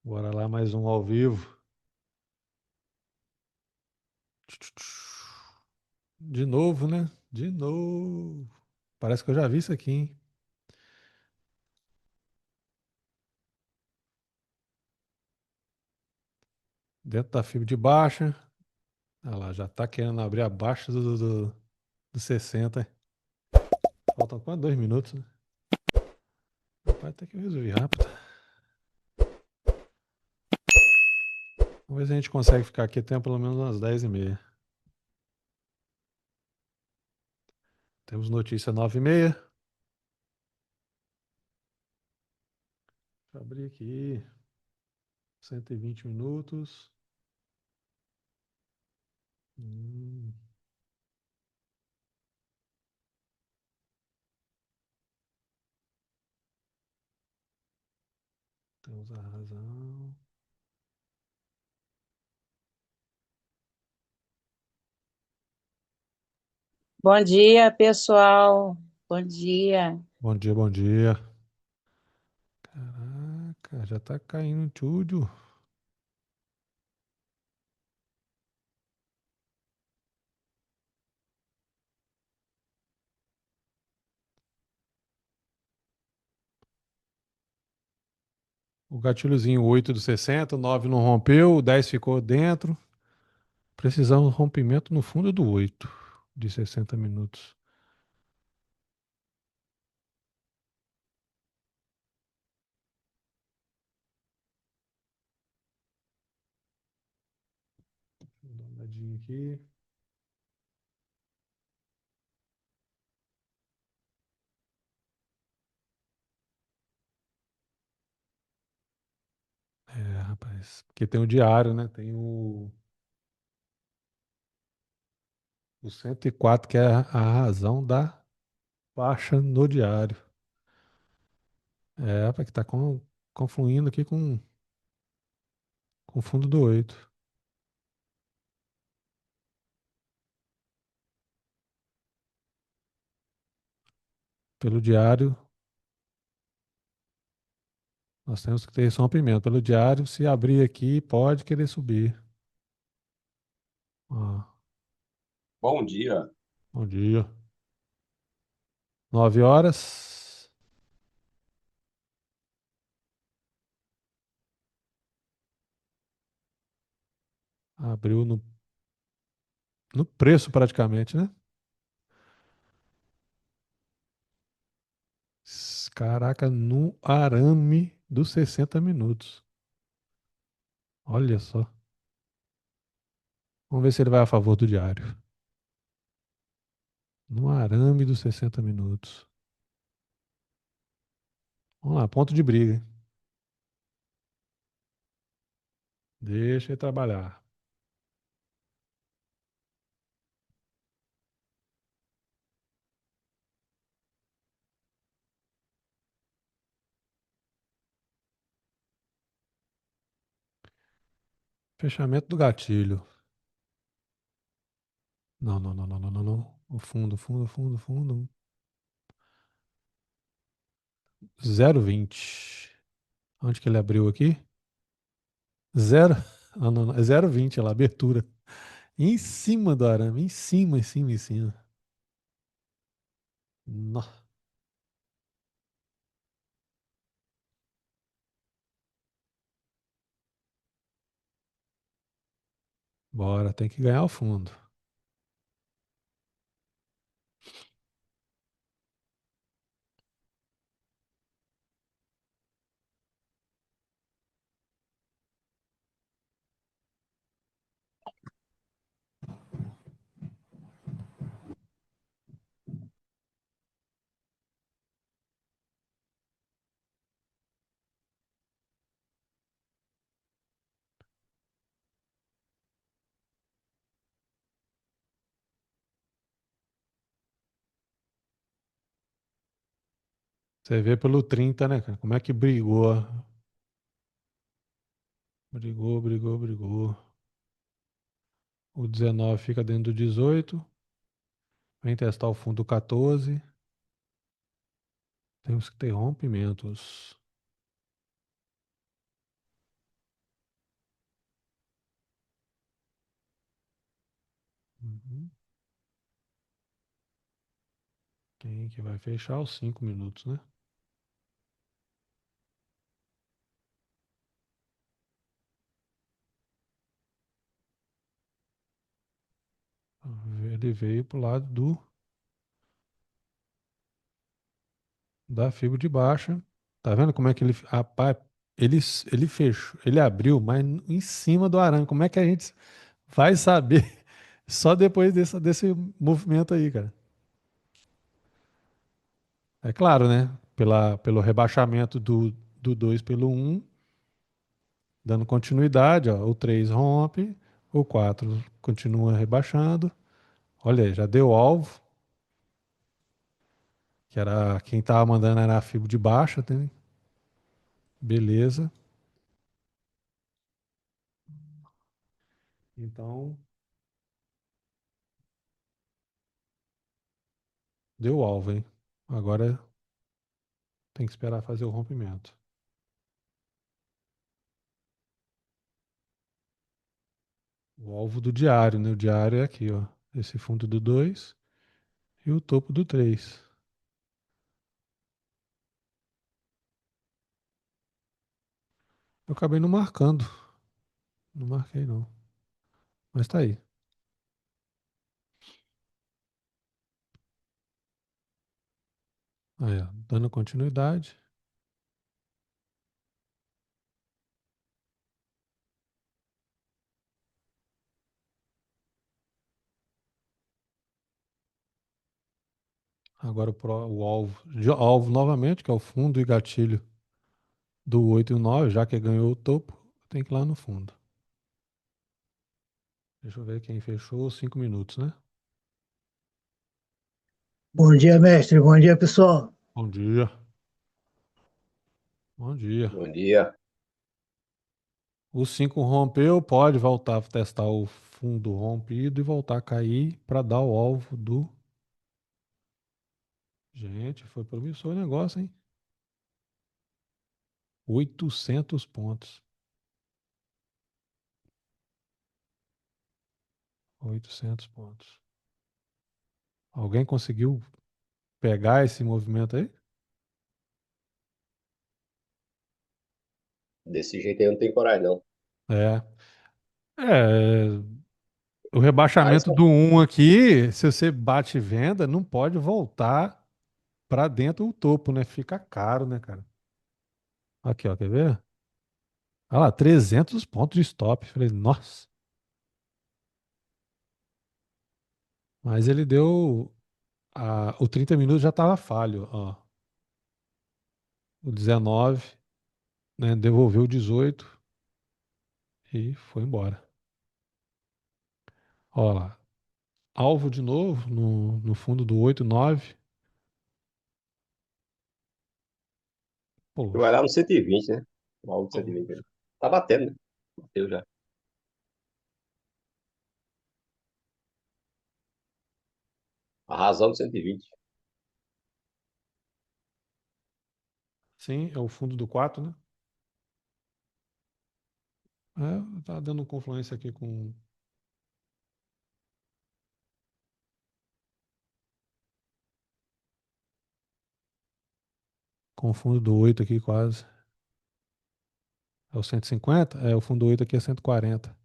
Bora lá, mais um ao vivo. De novo, né? De novo. Parece que eu já vi isso aqui, hein? Dentro da fibra de baixa. Olha lá, já tá querendo abrir abaixo do 60. Faltam quase 2 minutos, né? Rapaz, até que eu resolvi rápido. Vamos ver se a gente consegue ficar aqui até pelo menos umas 10h30. Temos notícia 9h30. Deixa eu abrir aqui. 120 minutos. Hum, temos a razão. Bom dia, pessoal. Bom dia. Bom dia, bom dia. Caraca, já tá caindo tudo. O gatilhozinho 8 do 60, o 9 não rompeu, o 10 ficou dentro. Precisamos de rompimento no fundo do 8 de 60 minutos. Deixa eu dar uma olhadinha aqui. É, rapaz. Porque tem o diário, né? Tem o 104, que é a razão da baixa no diário. É, rapaz, que tá confluindo aqui com o fundo do 8. Pelo diário, nós temos que ter esse rompimento. Pelo diário, se abrir aqui, pode querer subir. Ó, Bom dia. bom dia. 9 horas. Abriu no preço praticamente, né? Caraca, no arame dos 60 minutos. Olha só. Vamos ver se ele vai a favor do diário. No arame dos 60 minutos. Vamos lá, ponto de briga, hein? Deixa ele trabalhar. Fechamento do gatilho. Não, não, não, não, não, não, não. O fundo, fundo, fundo, fundo. 0,20. Onde que ele abriu aqui? Zero. Não, não, não. É 0,20 lá, abertura. Em cima do arame. Em cima, em cima, em cima. Nó. Bora, tem que ganhar o fundo. Você vê pelo 30, né, cara? Como é que brigou? Brigou, brigou, brigou. O 19 fica dentro do 18. Vem testar o fundo 14. Temos que ter rompimentos. Uhum. Quem que vai fechar os 5 minutos, né? Ele veio pro lado da fibra de baixa. Tá vendo como é que ele, rapaz, ele fechou, ele abriu, mas em cima do arame. Como é que a gente vai saber só depois desse movimento aí, cara? É claro, né? Pelo rebaixamento do 2 pelo um, dando continuidade, ó, o 3 rompe, o 4 continua rebaixando. Olha aí, já deu alvo, que era quem tava mandando era a fibra de baixa, né? Beleza. Então, deu alvo, hein? Agora tem que esperar fazer o rompimento. O alvo do diário, né? O diário é aqui, ó. Esse fundo do 2 e o topo do 3. Eu acabei não marcando. Não marquei, não. Mas tá aí. Aí, ó, dando continuidade. Agora o alvo. Alvo novamente, que é o fundo e gatilho do 8 e o 9, já que ganhou o topo, tem que ir lá no fundo. Deixa eu ver quem fechou os 5 minutos, né? Bom dia, mestre. Bom dia, pessoal. Bom dia. Bom dia. Bom dia. O 5 rompeu, pode voltar a testar o fundo rompido e voltar a cair para dar o alvo do. Gente, foi promissor o negócio, hein? 800 pontos. 800 pontos. Alguém conseguiu pegar esse movimento aí? Desse jeito aí eu não tenho coragem, não. É. É. O Mas, rebaixamento do um aqui, se você bate venda, não pode voltar para dentro do topo, né? Fica caro, né, cara? Aqui, ó, quer ver? Olha lá, 300 pontos de stop. Falei, nossa. Mas ele deu. O 30 minutos já tava falho, ó. O 19, né? Devolveu o 18 e foi embora. Ó lá. Alvo de novo no fundo do 8, 9. vai Poxa. lá no 120, né? O alvo de 120. Né? Tá batendo, né? Bateu já. A razão do 120. Sim, é o fundo do 4, né? É, tá dando confluência aqui com o fundo do 8 aqui quase. É o 150. É, o fundo 8 aqui é 140.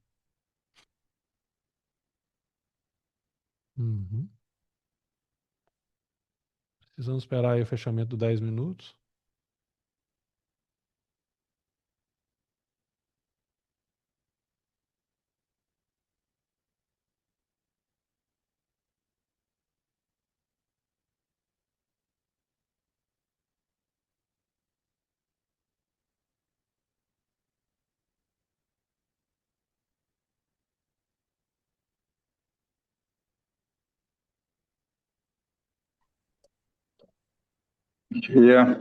Uhum. Precisamos esperar aí o fechamento do 10 minutos. Dia.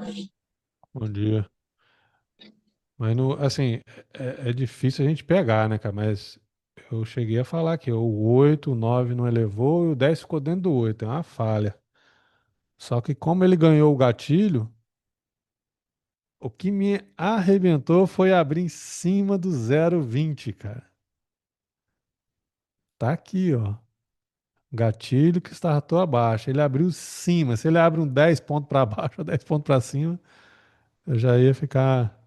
Bom dia. Mas, assim, é difícil a gente pegar, né, cara? Mas eu cheguei a falar que o 8, o 9 não elevou e o 10 ficou dentro do 8. É uma falha. Só que como ele ganhou o gatilho, o que me arrebentou foi abrir em cima do 0,20, cara. Tá aqui, ó. Gatilho que startou abaixo. Ele abriu cima. Se ele abre um 10 pontos para baixo ou 10 pontos para cima, eu já ia ficar.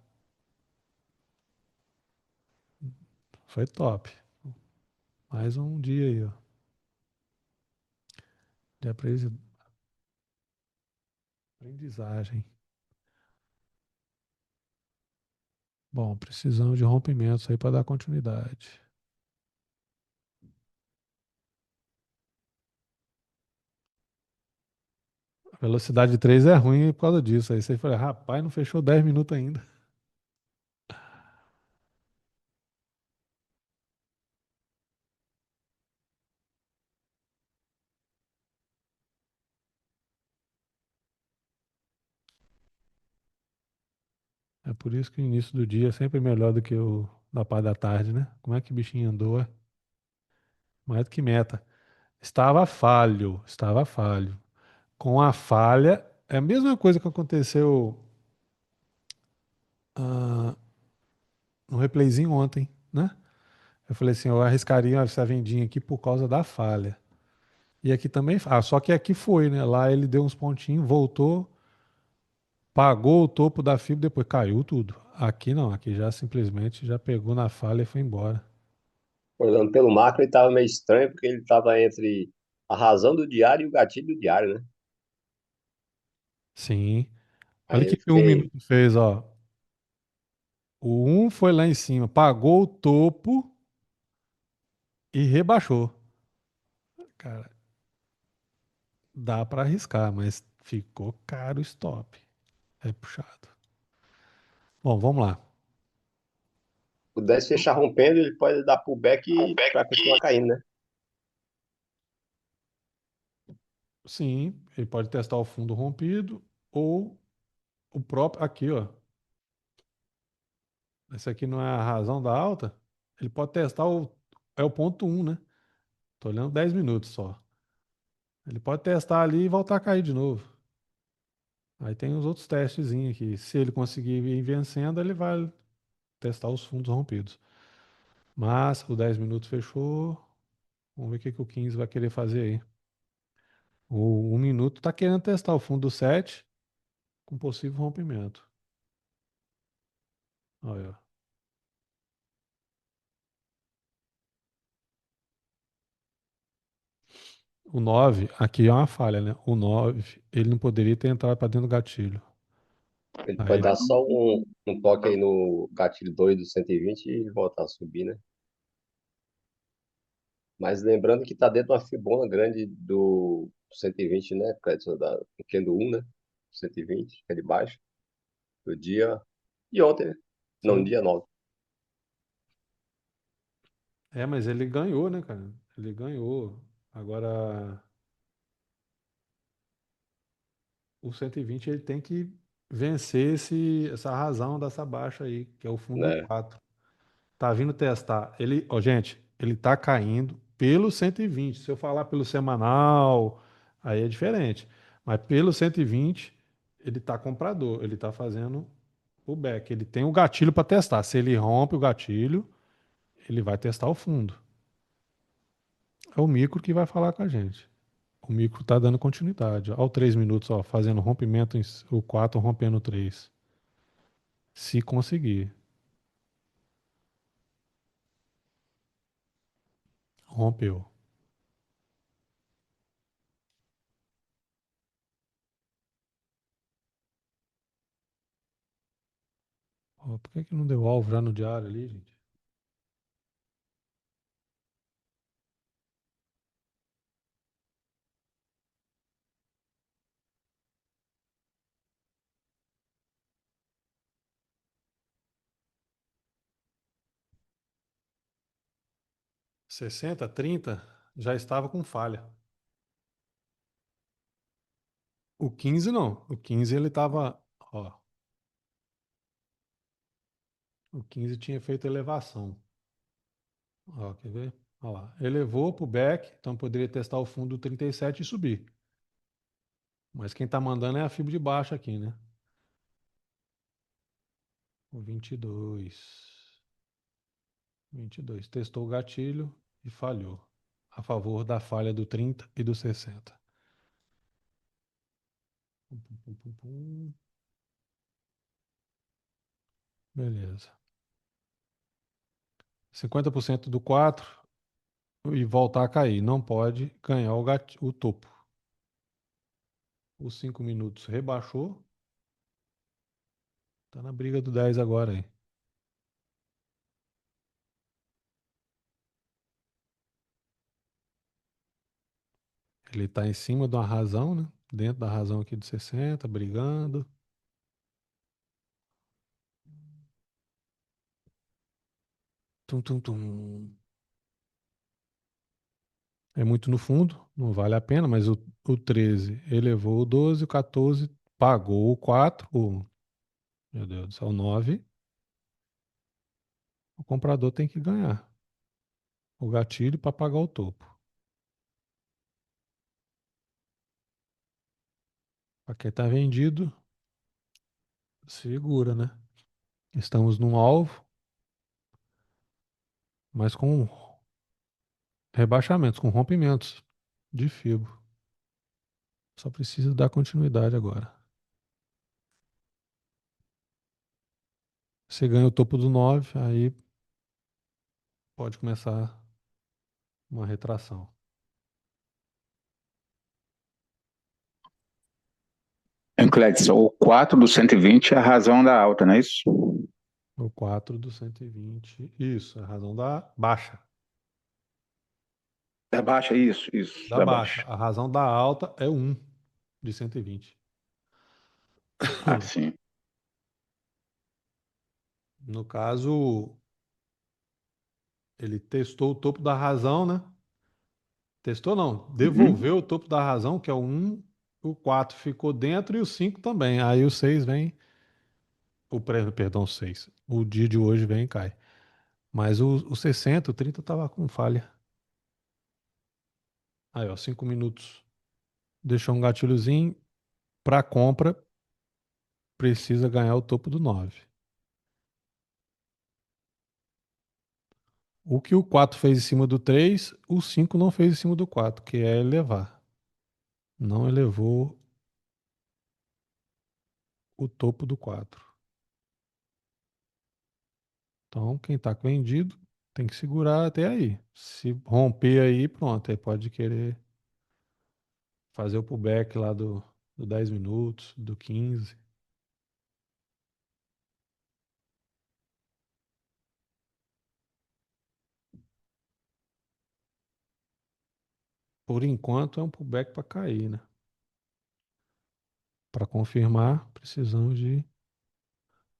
Foi top. Mais um dia aí, ó. De aprendizagem. Bom, precisamos de rompimentos aí para dar continuidade. A velocidade de 3 é ruim por causa disso. Aí você fala, rapaz, não fechou 10 minutos ainda. É por isso que o início do dia é sempre melhor do que o da parte da tarde, né? Como é que o bichinho andou? Mais do que meta. Estava falho, estava falho. Com a falha, é a mesma coisa que aconteceu ah, no replayzinho ontem, né? Eu falei assim, eu arriscaria essa vendinha aqui por causa da falha. E aqui também, só que aqui foi, né? Lá ele deu uns pontinhos, voltou, pagou o topo da fibra, depois caiu tudo. Aqui não, aqui já simplesmente já pegou na falha e foi embora. Olhando pelo macro, ele tava meio estranho, porque ele tava entre a razão do diário e o gatilho do diário, né? Sim. Olha o Aí que eu que um fiquei. minuto fez, ó. O um foi lá em cima, pagou o topo e rebaixou. Cara, dá para arriscar, mas ficou caro o stop. É puxado. Bom, vamos lá. Pudesse fechar rompendo, ele pode dar pullback para continuar caindo, né? Sim, ele pode testar o fundo rompido ou o próprio. Aqui, ó. Esse aqui não é a razão da alta. Ele pode testar o. É o ponto um, né? Tô olhando 10 minutos só. Ele pode testar ali e voltar a cair de novo. Aí tem os outros testezinhos aqui. Se ele conseguir ir vencendo, ele vai testar os fundos rompidos. Mas o 10 minutos fechou. Vamos ver o que, que o 15 vai querer fazer aí. O 1 minuto está querendo testar o fundo do 7 com possível rompimento. Olha, o 9 aqui é uma falha, né? O 9 ele não poderia ter entrado para dentro do gatilho. Ele Aí pode ele- dar só um toque aí no gatilho 2 do 120 e voltar a subir, né? Mas lembrando que está dentro de uma fibona grande do 120, né? Por causa da pequeno 1, né? 120, que é de baixo, do dia de ontem, né? Não, sim. dia 9. É, mas ele ganhou, né, cara? Ele ganhou. Agora, o 120 ele tem que vencer essa razão dessa baixa aí, que é o fundo Né? 4. Tá vindo testar. Ele, ó, gente, ele tá caindo pelo 120. Se eu falar pelo semanal, aí é diferente. Mas pelo 120, ele tá comprador, ele tá fazendo o back. Ele tem o gatilho para testar. Se ele rompe o gatilho, ele vai testar o fundo. É o micro que vai falar com a gente. O micro tá dando continuidade. Ó, o 3 minutos, ó, fazendo rompimento, o 4 rompendo o 3. Se conseguir. Rompeu. Ó, por que que não deu alvo já no diário ali, gente? 60, 30, já estava com falha. O 15 não. O 15 ele estava, ó, o 15 tinha feito elevação. Ó, quer ver? Ó lá. Elevou para o back, então poderia testar o fundo 37 e subir. Mas quem está mandando é a fibra de baixo aqui, né? O 22. 22. Testou o gatilho e falhou. a favor da falha do 30 e do 60. Pum, pum, pum, pum, pum. Beleza. 50% do 4 e voltar a cair. Não pode ganhar o topo. Os 5 minutos rebaixou. Tá na briga do 10 agora aí. Ele tá em cima de uma razão, né? Dentro da razão aqui de 60, brigando. Tum, tum, tum. É muito no fundo, não vale a pena, mas o 13 elevou o 12, o 14 pagou o 4, meu Deus do céu, o 9. O comprador tem que ganhar o gatilho para pagar o topo. Para quem está vendido, segura, né? Estamos num alvo, mas com rebaixamentos, com rompimentos de fibra. Só precisa dar continuidade agora. Você ganha o topo do 9, aí pode começar uma retração. Clédson, o 4 do 120 é a razão da alta, não é isso? O 4 do 120. Isso, a razão da baixa. Da baixa, isso, Da da baixa. baixa. A razão da alta é 1 de 120. Ah, sim. No caso, ele testou o topo da razão, né? Testou não, Uhum. devolveu o topo da razão, que é o 1, o 4 ficou dentro e o 5 também. Aí o 6 vem, perdão, o 6. O dia de hoje vem e cai. Mas o 60, o 30 tava com falha. Aí, ó, 5 minutos. Deixou um gatilhozinho. Para compra, precisa ganhar o topo do 9. O que o 4 fez em cima do 3, o 5 não fez em cima do 4, que é elevar. Não elevou o topo do 4. Então, quem está vendido tem que segurar até aí. Se romper aí, pronto. Aí pode querer fazer o pullback lá do 10 minutos, do 15. Por enquanto é um pullback para cair, né? Para confirmar, precisamos de.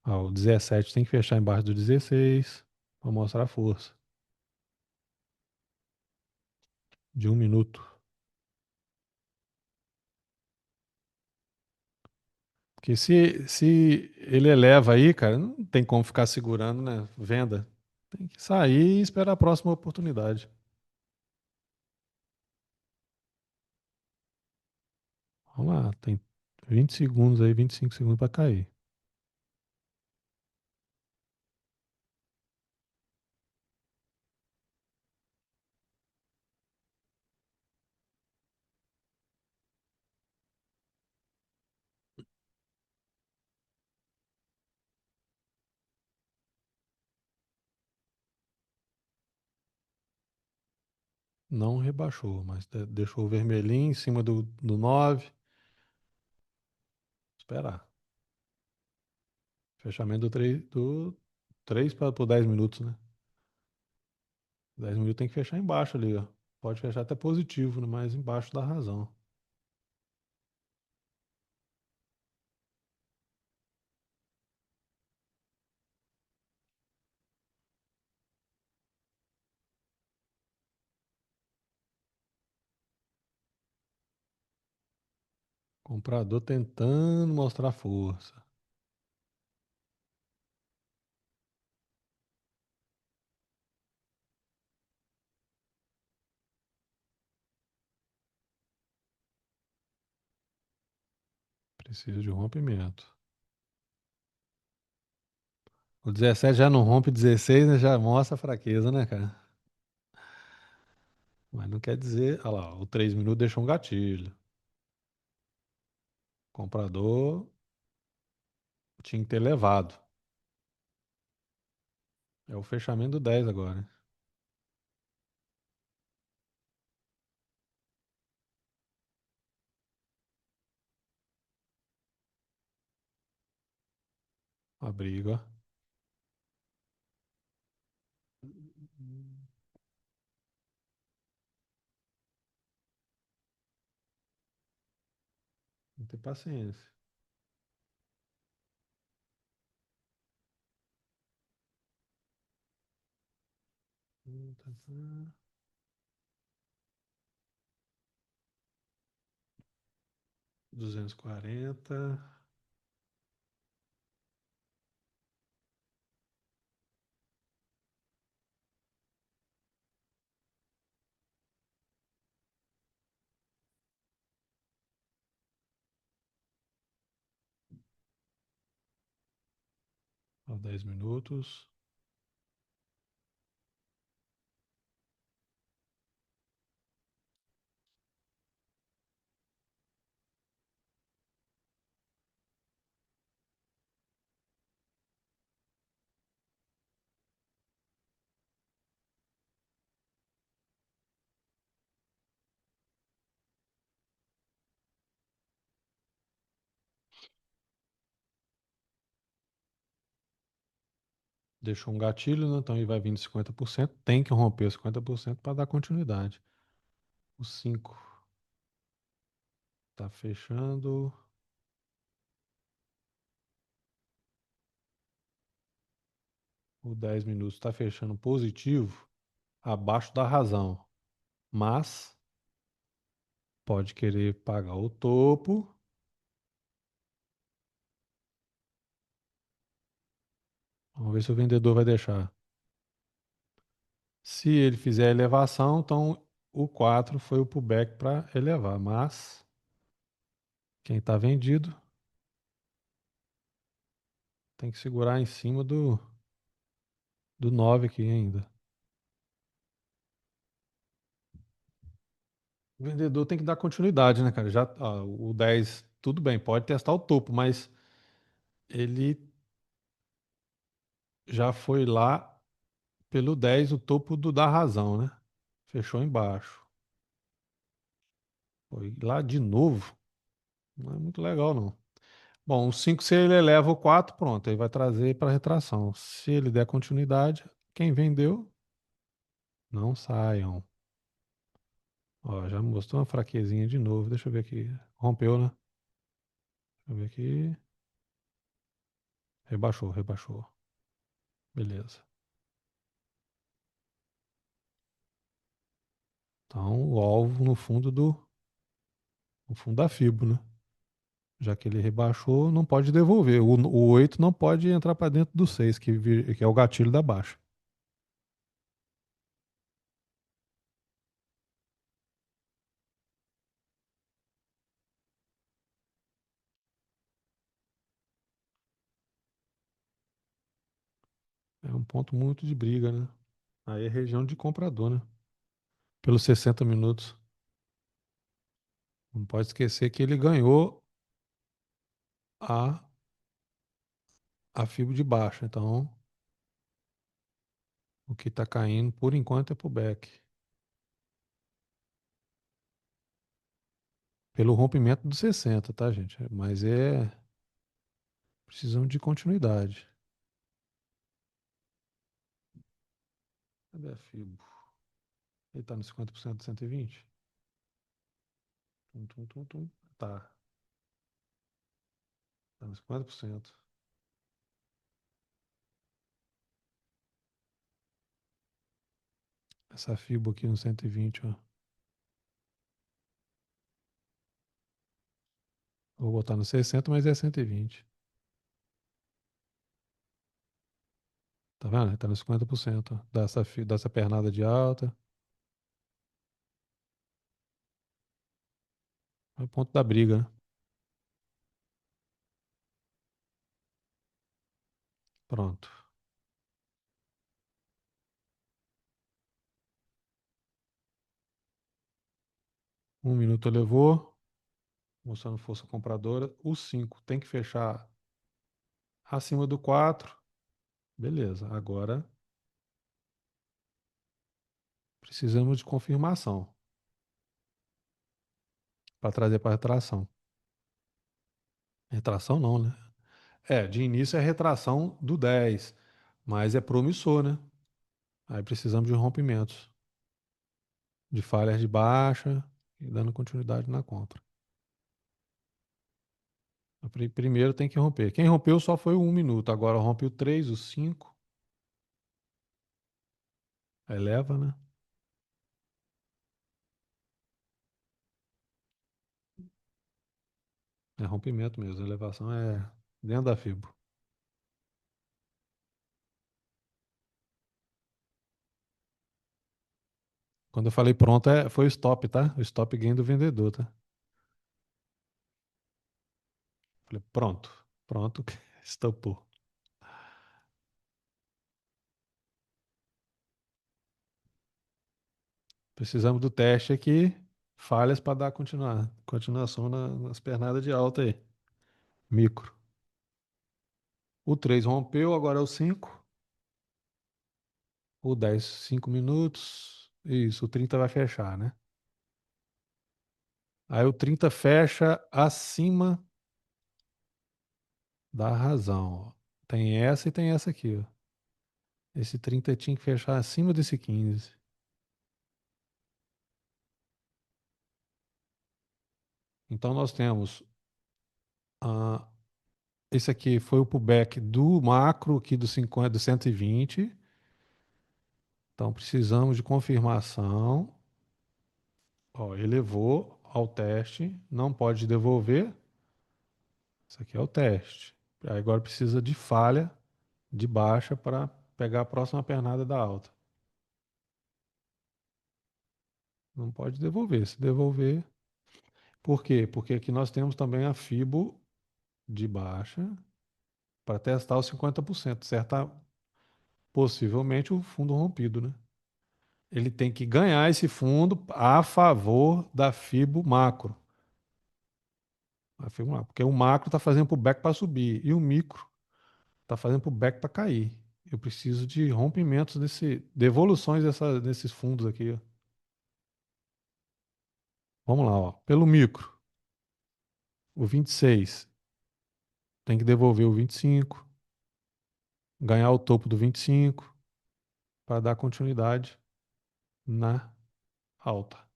Ah, o 17 tem que fechar embaixo do 16 para mostrar a força. De 1 minuto. Porque se ele eleva aí, cara, não tem como ficar segurando, né? Venda. Tem que sair e esperar a próxima oportunidade. Vamos lá, tem 20 segundos aí, 25 segundos para cair. Não rebaixou, mas deixou o vermelhinho em cima do 9. Esperar. Fechamento do 3 para por 10 minutos, né? 10 minutos tem que fechar embaixo ali, ó. Pode fechar até positivo, né? Mas embaixo da razão. Comprador tentando mostrar força. Precisa de um rompimento. O 17 já não rompe 16, né? Já mostra a fraqueza, né, cara? Mas não quer dizer. Olha lá, o 3 minutos deixou um gatilho. Comprador tinha que ter levado. É o fechamento do 10 agora, hein? A briga, ó. Não tem paciência. Tá, tá. 240. Ó, 10 minutos. Deixou um gatilho, né? Então ele vai vindo 50%. Tem que romper os 50% para dar continuidade. O 5 tá fechando. O 10 minutos está fechando positivo, abaixo da razão. Mas pode querer pagar o topo. Vamos ver se o vendedor vai deixar. Se ele fizer a elevação, então o 4 foi o pullback para elevar. Mas quem está vendido tem que segurar em cima do 9 aqui ainda. O vendedor tem que dar continuidade, né, cara? Já, ó, o 10, tudo bem, pode testar o topo, mas ele já foi lá pelo 10, o topo da razão, né? Fechou embaixo. Foi lá de novo. Não é muito legal, não. Bom, o 5, se ele eleva o 4, pronto, ele vai trazer para retração. Se ele der continuidade, quem vendeu, não saiam. Ó, já mostrou uma fraquezinha de novo. Deixa eu ver aqui. Rompeu, né? Deixa eu ver aqui. Rebaixou, rebaixou. Beleza. Então, o alvo no fundo da fibra, né? Já que ele rebaixou, não pode devolver. O 8 não pode entrar para dentro do 6, que é o gatilho da baixa. É um ponto muito de briga, né? Aí é região de comprador, né? Pelos 60 minutos. Não pode esquecer que ele ganhou a, a fibra de baixa. Então, o que está caindo, por enquanto, é pro back. Pelo rompimento dos 60, tá, gente? Mas é. Precisamos de continuidade. Cadê a fibra? Ele tá no 50% de 120? Tum, tum, tum, tum. Tá. Tá no 50%. Essa fibra aqui no 120, ó. Vou botar no 60, mas é 120. Tá vendo? Tá no 50%, ó. Dessa pernada de alta. É o ponto da briga, né? Pronto. Um minuto elevou, mostrando força compradora. O 5 tem que fechar acima do 4. Beleza, agora precisamos de confirmação para trazer para retração. Retração não, né? De início é retração do 10, mas é promissor, né? Aí precisamos de rompimentos, de falhas de baixa e dando continuidade na compra. Primeiro tem que romper. Quem rompeu só foi o 1 minuto, agora rompe o 3, o 5. Aí leva, né? É rompimento mesmo, a elevação é dentro da fibra. Quando eu falei pronto, foi o stop, tá? O stop gain do vendedor, tá? Falei, pronto, pronto, estopou. Precisamos do teste aqui, falhas para dar continuação nas pernadas de alta aí. Micro. O 3 rompeu, agora é o 5. O 10, 5 minutos. Isso, o 30 vai fechar, né? Aí o 30 fecha acima da razão, ó. Tem essa e tem essa aqui, ó. Esse 30 tinha que fechar acima desse 15. Então nós temos esse aqui foi o pullback do macro aqui do 50, do 120. Então precisamos de confirmação. Ó, elevou ao teste, não pode devolver. Isso aqui é o teste. Aí agora precisa de falha de baixa para pegar a próxima pernada da alta. Não pode devolver. Se devolver. Por quê? Porque aqui nós temos também a Fibo de baixa para testar os 50%. Certa, possivelmente o fundo rompido, né? Ele tem que ganhar esse fundo a favor da Fibo macro. A Fibo macro, porque o macro está fazendo pullback para subir e o micro está fazendo pullback para cair. Eu preciso de rompimentos devoluções desses fundos aqui, ó. Vamos lá, ó. Pelo micro, o 26 tem que devolver o 25, ganhar o topo do 25 para dar continuidade na alta.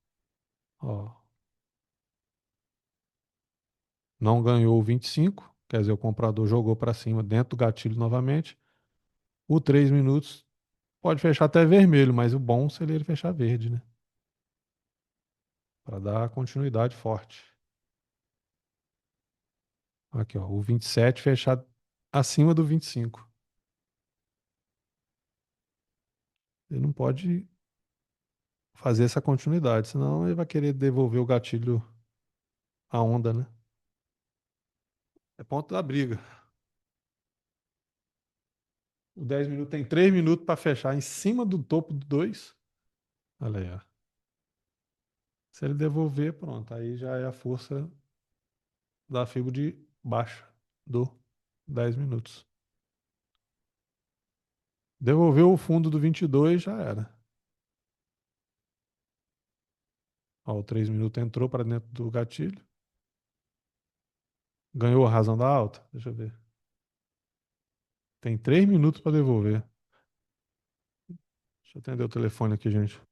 Ó, não ganhou o 25, quer dizer, o comprador jogou para cima dentro do gatilho novamente. O 3 minutos pode fechar até vermelho, mas o bom seria ele fechar verde, né? Para dar continuidade forte. Aqui, ó, o 27 fechar acima do 25. Ele não pode fazer essa continuidade, senão ele vai querer devolver o gatilho à onda, né? É ponto da briga. O 10 minutos tem 3 minutos para fechar em cima do topo do 2. Olha aí, ó. Se ele devolver, pronto. Aí já é a força da fibra de baixa do 10 minutos. Devolveu o fundo do 22, já era. Ó, o 3 minutos entrou para dentro do gatilho. Ganhou a razão da alta? Deixa eu ver. Tem 3 minutos para devolver. Deixa eu atender o telefone aqui, gente.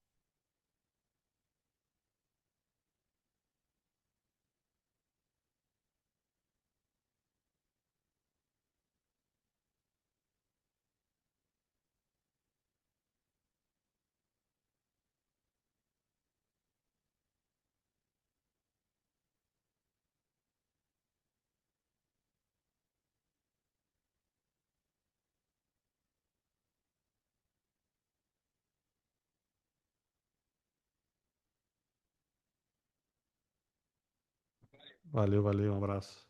Valeu, valeu, um abraço.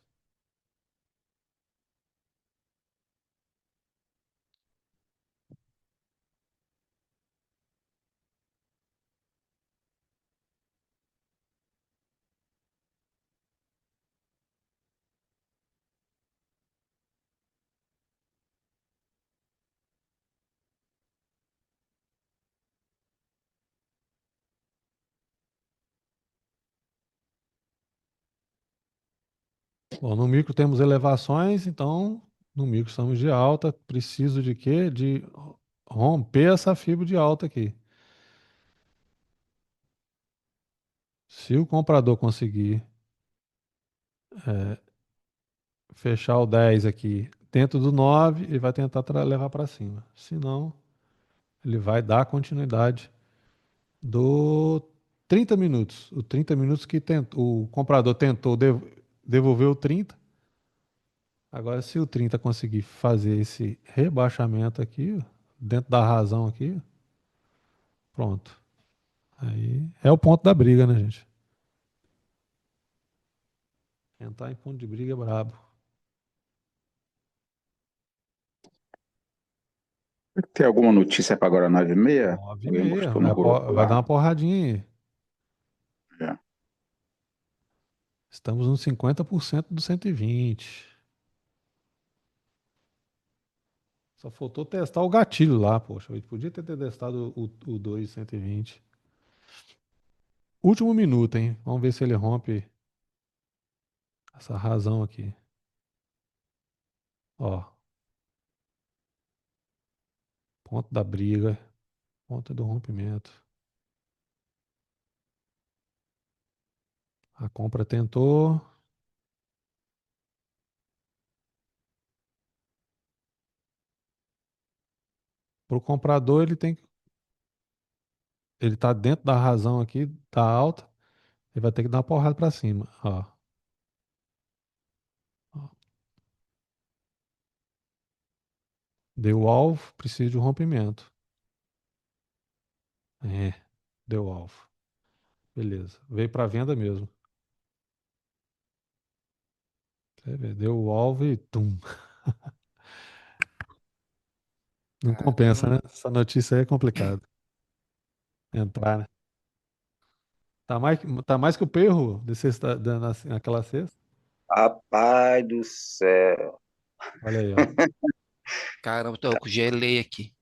Bom, no micro temos elevações, então no micro estamos de alta. Preciso de quê? De romper essa fibra de alta aqui. Se o comprador conseguir fechar o 10 aqui dentro do 9, ele vai tentar levar para cima. Se não, ele vai dar continuidade do 30 minutos. O 30 minutos que o comprador tentou devolver o 30. Agora, se o 30 conseguir fazer esse rebaixamento aqui, ó, dentro da razão aqui, ó, pronto. Aí é o ponto da briga, né, gente? Entrar em ponto de briga é brabo. Tem alguma notícia para agora 9h30? 9h30. Estou no rolo Vai dar lá. uma porradinha aí. Já. Estamos nos 50% do 120. Só faltou testar o gatilho lá, poxa. Eu podia ter testado o 2 120. Último minuto, hein? Vamos ver se ele rompe essa razão aqui. Ó. Ponto da briga. Ponto do rompimento. A compra tentou. Para o comprador, ele tá dentro da razão aqui, tá alta. Ele vai ter que dar uma porrada para cima. Ó. Ó. Deu alvo, precisa de um rompimento. É, deu alvo. Beleza. Veio para venda mesmo. Você vê, deu o alvo e tum. Não compensa, Caramba. né? Essa notícia aí é complicada. Entrar, né? Tá mais que o perro de sexta, naquela sexta. Rapaz do céu. Olha aí, ó. Caramba, eu gelei aqui.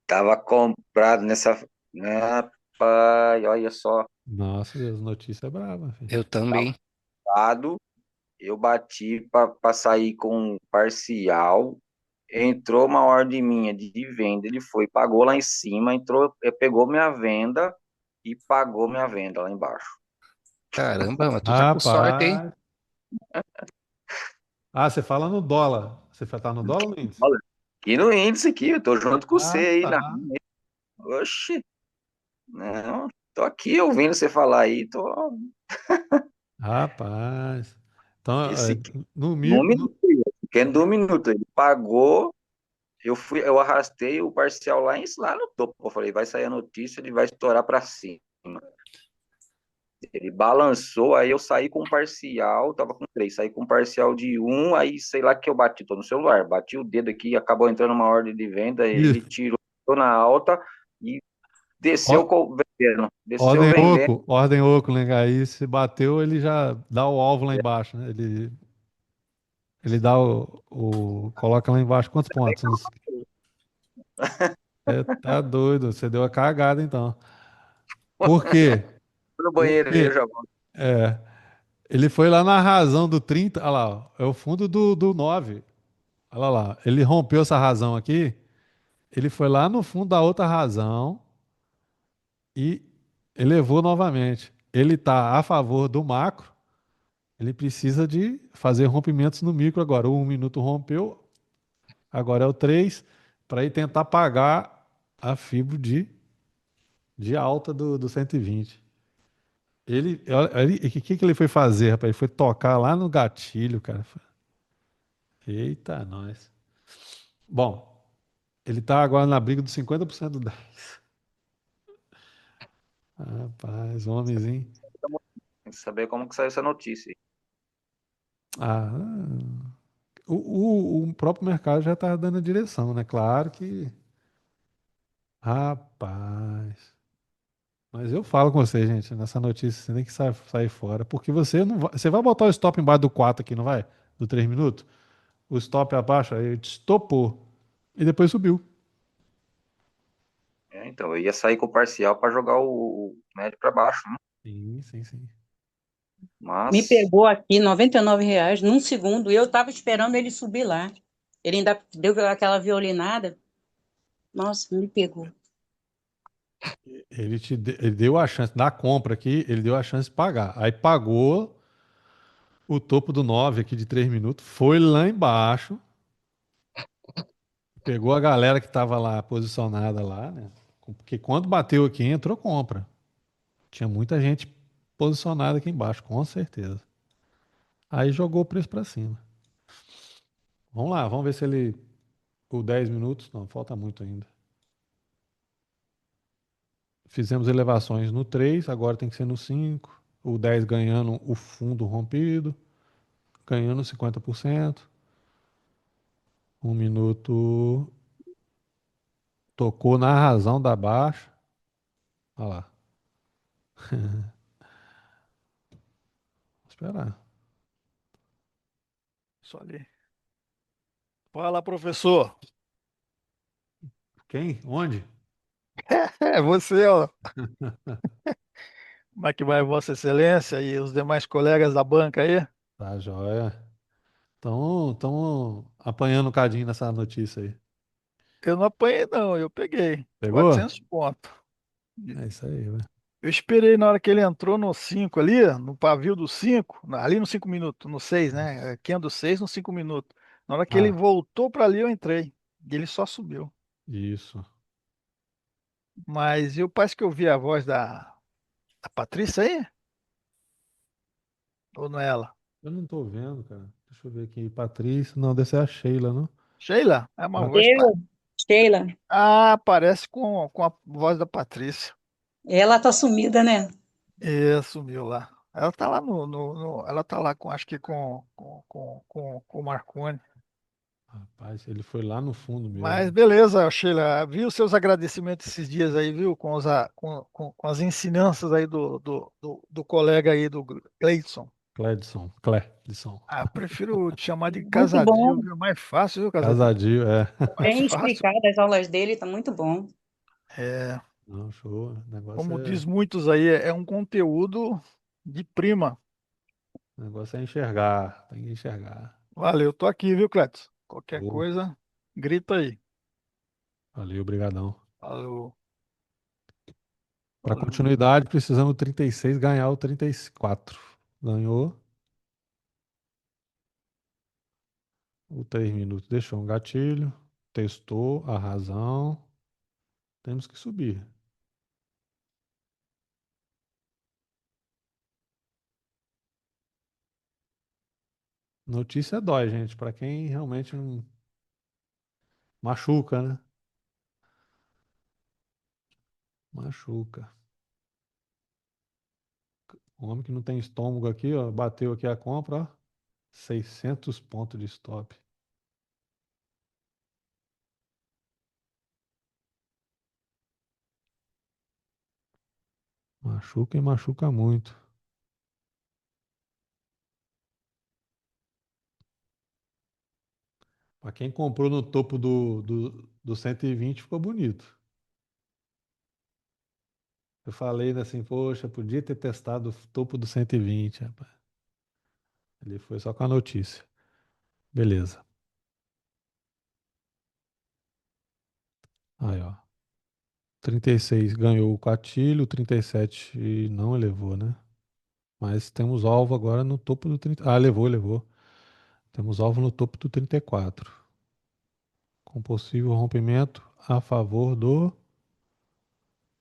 Tava comprado nessa. Rapaz, olha só. Nossa Deus, notícia é braba, filho. Eu também. Dado, eu bati para sair com um parcial. Entrou uma ordem minha de venda. Ele foi, pagou lá em cima, entrou, pegou minha venda e pagou minha venda lá embaixo. Caramba, mas tu tá com sorte, hein? Rapaz. Ah, você fala no dólar. Você tá no dólar ou no índice? Olha, aqui no índice aqui, eu tô junto com você Ah, aí tá. na. Oxi, não, tô aqui ouvindo você falar aí, tô. Rapaz. Então, Esse no Um micro. minuto, pequeno de um minuto. Ele pagou, eu arrastei o parcial lá no topo. Eu falei, vai sair a notícia, ele vai estourar para cima. Ele balançou, aí eu saí com um parcial, tava com três, saí com um parcial de um, aí sei lá que eu bati, tô no celular, bati o dedo aqui, acabou entrando uma ordem de venda, ele Isso. tirou na alta e desceu Ó- vendendo, desceu vendendo. Ordem oco, né? Aí se bateu, ele já dá o alvo lá embaixo, né? Ele dá coloca lá embaixo quantos pontos? Tá doido, você deu a cagada então. Por quê? No banheiro ali, eu Porque já volto. é, ele foi lá na razão do 30. Olha lá, ó, é o fundo do 9. Olha lá, ele rompeu essa razão aqui, ele foi lá no fundo da outra razão e elevou novamente. Ele está a favor do macro, ele precisa de fazer rompimentos no micro agora. O 1 minuto rompeu, agora é o 3 para ir tentar pagar a fibra de alta do 120. O que ele foi fazer, rapaz? Ele foi tocar lá no gatilho, cara. Eita, nós. Bom, ele tá agora na briga dos 50% do 10. Rapaz, homenzinho. Tem que saber como que saiu essa notícia. Ah, o próprio mercado já tá dando a direção, né? Claro que. Rapaz. Mas eu falo com você, gente, nessa notícia você tem que sair fora, porque você não vai, você vai botar o stop embaixo do 4 aqui, não vai? Do 3 minutos? O stop abaixo, aí estopou. E depois subiu. Então, eu ia sair com o parcial para jogar o médio para baixo, né? Sim, sim, sim. Me Mas, pegou aqui R$ 99 num segundo e eu tava esperando ele subir lá. Ele ainda deu aquela violinada. Nossa, me pegou. Ele deu a chance, na compra aqui, ele deu a chance de pagar. Aí pagou o topo do 9 aqui de 3 minutos, foi lá embaixo, pegou a galera que tava lá posicionada lá, né? Porque quando bateu aqui, entrou compra. Tinha muita gente posicionada aqui embaixo, com certeza. Aí jogou o preço pra cima. Vamos lá, vamos ver se ele. O 10 minutos. Não, falta muito ainda. Fizemos elevações no 3, agora tem que ser no 5. O 10 ganhando o fundo rompido, ganhando 50%. 1 minuto. Tocou na razão da baixa. Olha lá. Vou esperar. Só ali. Fala, professor. Quem? Onde? É você, ó. Como é que vai Vossa Excelência e os demais colegas da banca aí? Tá, joia. Estão apanhando um cadinho nessa notícia aí. Eu não apanhei, não, eu peguei. Pegou? 400 pontos. É isso aí, velho. Eu esperei na hora que ele entrou no 5 ali, no pavio do 5, ali no 5 minutos, no 6, né? Aqui é do 6 no 5 minutos. Na hora que ele Ah, voltou para ali, eu entrei. E ele só subiu. isso. Mas eu parece que eu vi a voz da Patrícia aí? Ou não é ela? Eu não tô vendo, cara. Deixa eu ver aqui. Patrícia. Não, deve ser a Sheila, não? Sheila? É uma Ah, voz. Eu, Sheila, Ah, parece com a voz da Patrícia. ela tá sumida, né? É, sumiu lá. Ela tá lá ela tá lá com, acho que com o Marconi. rapaz, ele foi lá no fundo Mas mesmo. beleza, Sheila. Vi os seus agradecimentos esses dias aí, viu? Com as ensinanças aí do colega aí, do Gleidson. Cledson. Ah, prefiro te chamar de Muito bom, Casadio, viu? Mais fácil, viu, Casadio? Casadio, é. Mais bem fácil. explicado as aulas dele, tá muito bom. É, Não, show. como diz muitos aí, é um conteúdo de prima. O negócio é enxergar. Tem que enxergar. Valeu, tô aqui, viu, Cletos? Qualquer Show. coisa, grita aí. Valeu, obrigadão. Falou, Para valeu. continuidade, precisamos do 36 ganhar o 34. Ganhou o 3 minutos. Deixou um gatilho. Testou a razão. Temos que subir. Notícia dói, gente. Para quem realmente não machuca, né? Machuca. O homem que não tem estômago aqui, ó, bateu aqui a compra, ó. 600 pontos de stop. Machuca e machuca muito. Para quem comprou no topo do 120, ficou bonito. Eu falei assim, poxa, podia ter testado o topo do 120, rapaz. Ele foi só com a notícia. Beleza. Aí, ó. 36 ganhou o gatilho, 37 não elevou, né? Mas temos alvo agora no topo do 30. Ah, levou. Temos alvo no topo do 34. Com possível rompimento a favor do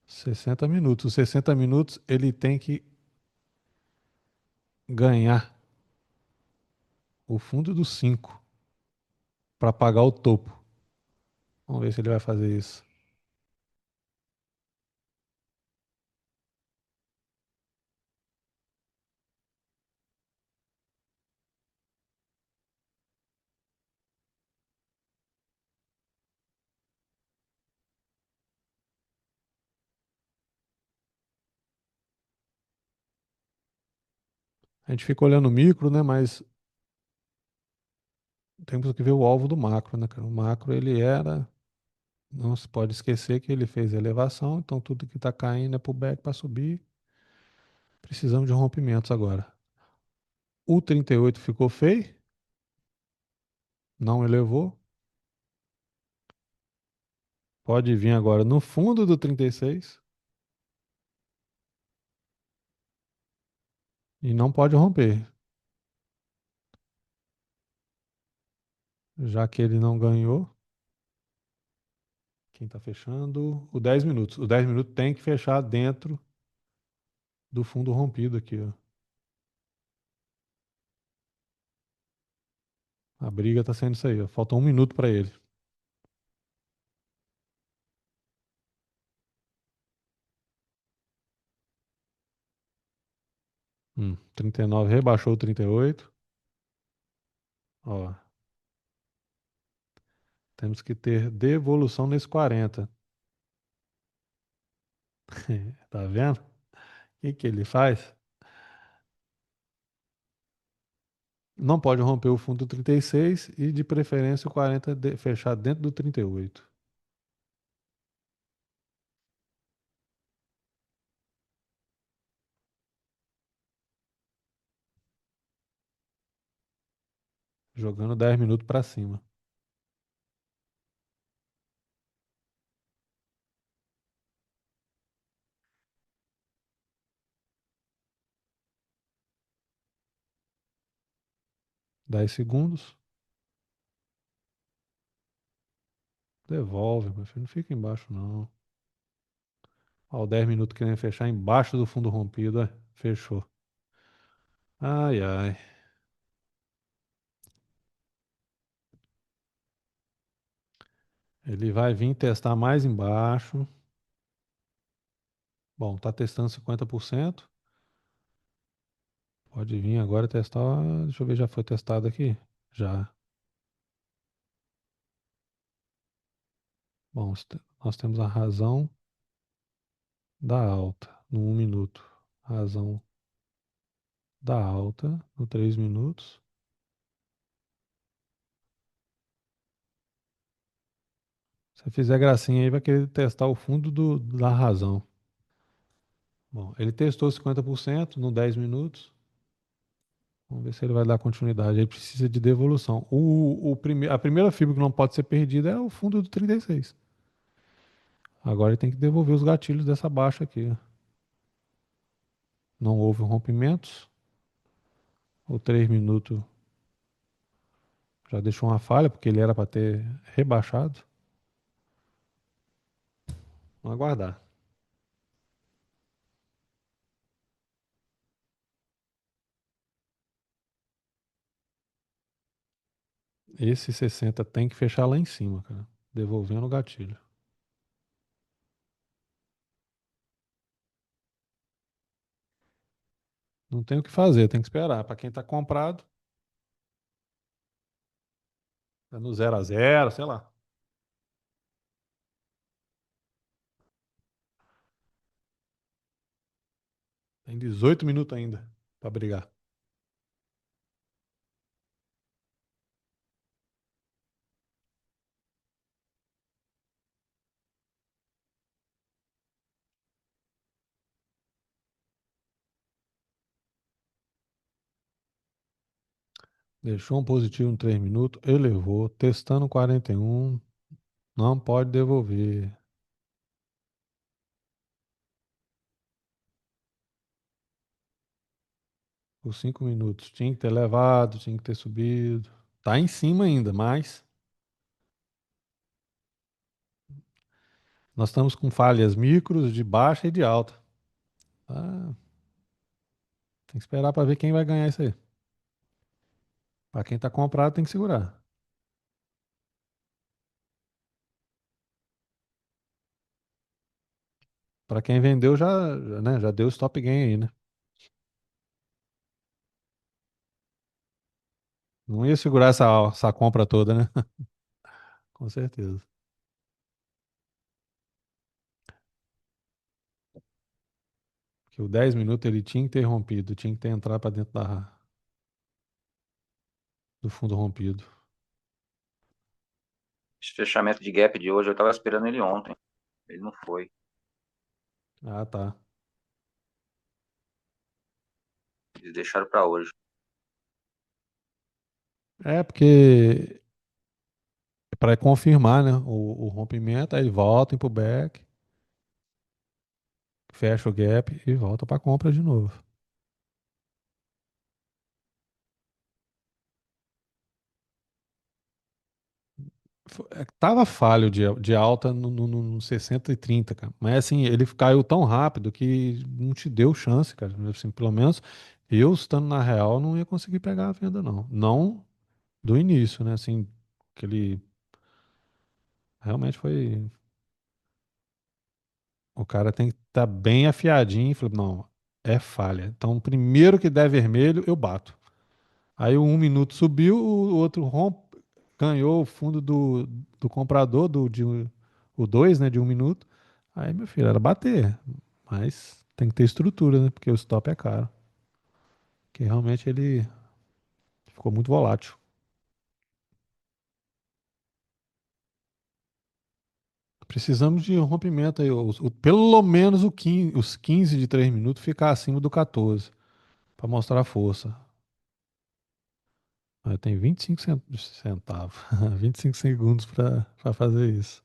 60 minutos. Os 60 minutos ele tem que ganhar o fundo do 5 para pagar o topo. Vamos ver se ele vai fazer isso. A gente fica olhando o micro, né? Mas temos que ver o alvo do macro, né, cara? O macro ele era. Não se pode esquecer que ele fez elevação, então tudo que está caindo é para o back para subir. Precisamos de rompimentos agora. O 38 ficou feio. Não elevou. Pode vir agora no fundo do 36. E não pode romper. Já que ele não ganhou. Quem tá fechando? O 10 minutos. O 10 minutos tem que fechar dentro do fundo rompido aqui, ó. A briga tá sendo isso aí, ó. Falta 1 minuto para ele. 39 rebaixou o 38. Ó. Temos que ter devolução nesse 40. Tá vendo? O que ele faz? Não pode romper o fundo do 36 e de preferência o 40 fechar dentro do 38. Jogando 10 minutos para cima. $10. Devolve, meu filho. Não fica embaixo, não. Ó, o 10 minutos querendo fechar embaixo do fundo rompido. Ó. Fechou. Ai, ai. Ele vai vir testar mais embaixo. Bom, tá testando 50%. Pode vir agora testar. Deixa eu ver, já foi testado aqui? Já. Bom, nós temos a razão da alta no 1 minuto. Razão da alta no 3 minutos. Se você fizer gracinha aí, vai querer testar o fundo da razão. Bom, ele testou 50% no 10 minutos. Vamos ver se ele vai dar continuidade. Ele precisa de devolução. A primeira fibra que não pode ser perdida é o fundo do 36. Agora ele tem que devolver os gatilhos dessa baixa aqui. Ó. Não houve rompimentos. O 3 minutos já deixou uma falha, porque ele era para ter rebaixado. Vamos aguardar. Esse 60 tem que fechar lá em cima, cara. Devolvendo o gatilho. Não tem o que fazer, tem que esperar. Para quem está comprado, tá no 0 a 0, sei lá. Tem 18 minutos ainda para brigar. Deixou um positivo em 3 minutos, elevou, testando 41, não pode devolver. Por 5 minutos, tinha que ter levado, tinha que ter subido. Tá em cima ainda, mas nós estamos com falhas micros de baixa e de alta. Ah, tem que esperar para ver quem vai ganhar isso aí. Para quem tá comprado, tem que segurar. Para quem vendeu, já deu stop gain aí, né? Não ia segurar essa compra toda, né? Com certeza. Porque o 10 minutos ele tinha que ter rompido, tinha que ter entrado para dentro do fundo rompido. Esse fechamento de gap de hoje, eu tava esperando ele ontem. Ele não foi. Ah, tá. Eles deixaram para hoje. É porque é para confirmar, né, o rompimento, aí volta pro back, fecha o gap e volta para compra de novo. Tava falho de alta no 60 e 30, cara. Mas assim, ele caiu tão rápido que não te deu chance, cara. Assim, pelo menos eu, estando na real, não ia conseguir pegar a venda, não. Não do início, né? Assim, que ele realmente foi. O cara tem que estar bem afiadinho e falou, não, é falha. Então, primeiro que der vermelho, eu bato. Aí o 1 minuto subiu, o outro ganhou o fundo do comprador, o 2, né, de 1 minuto. Aí, meu filho, era bater. Mas tem que ter estrutura, né? Porque o stop é caro. Porque realmente ele ficou muito volátil. Precisamos de um rompimento aí. Pelo menos os 15 de 3 minutos ficar acima do 14 para mostrar força. Eu tenho 25 centavos, 25 segundos para fazer isso.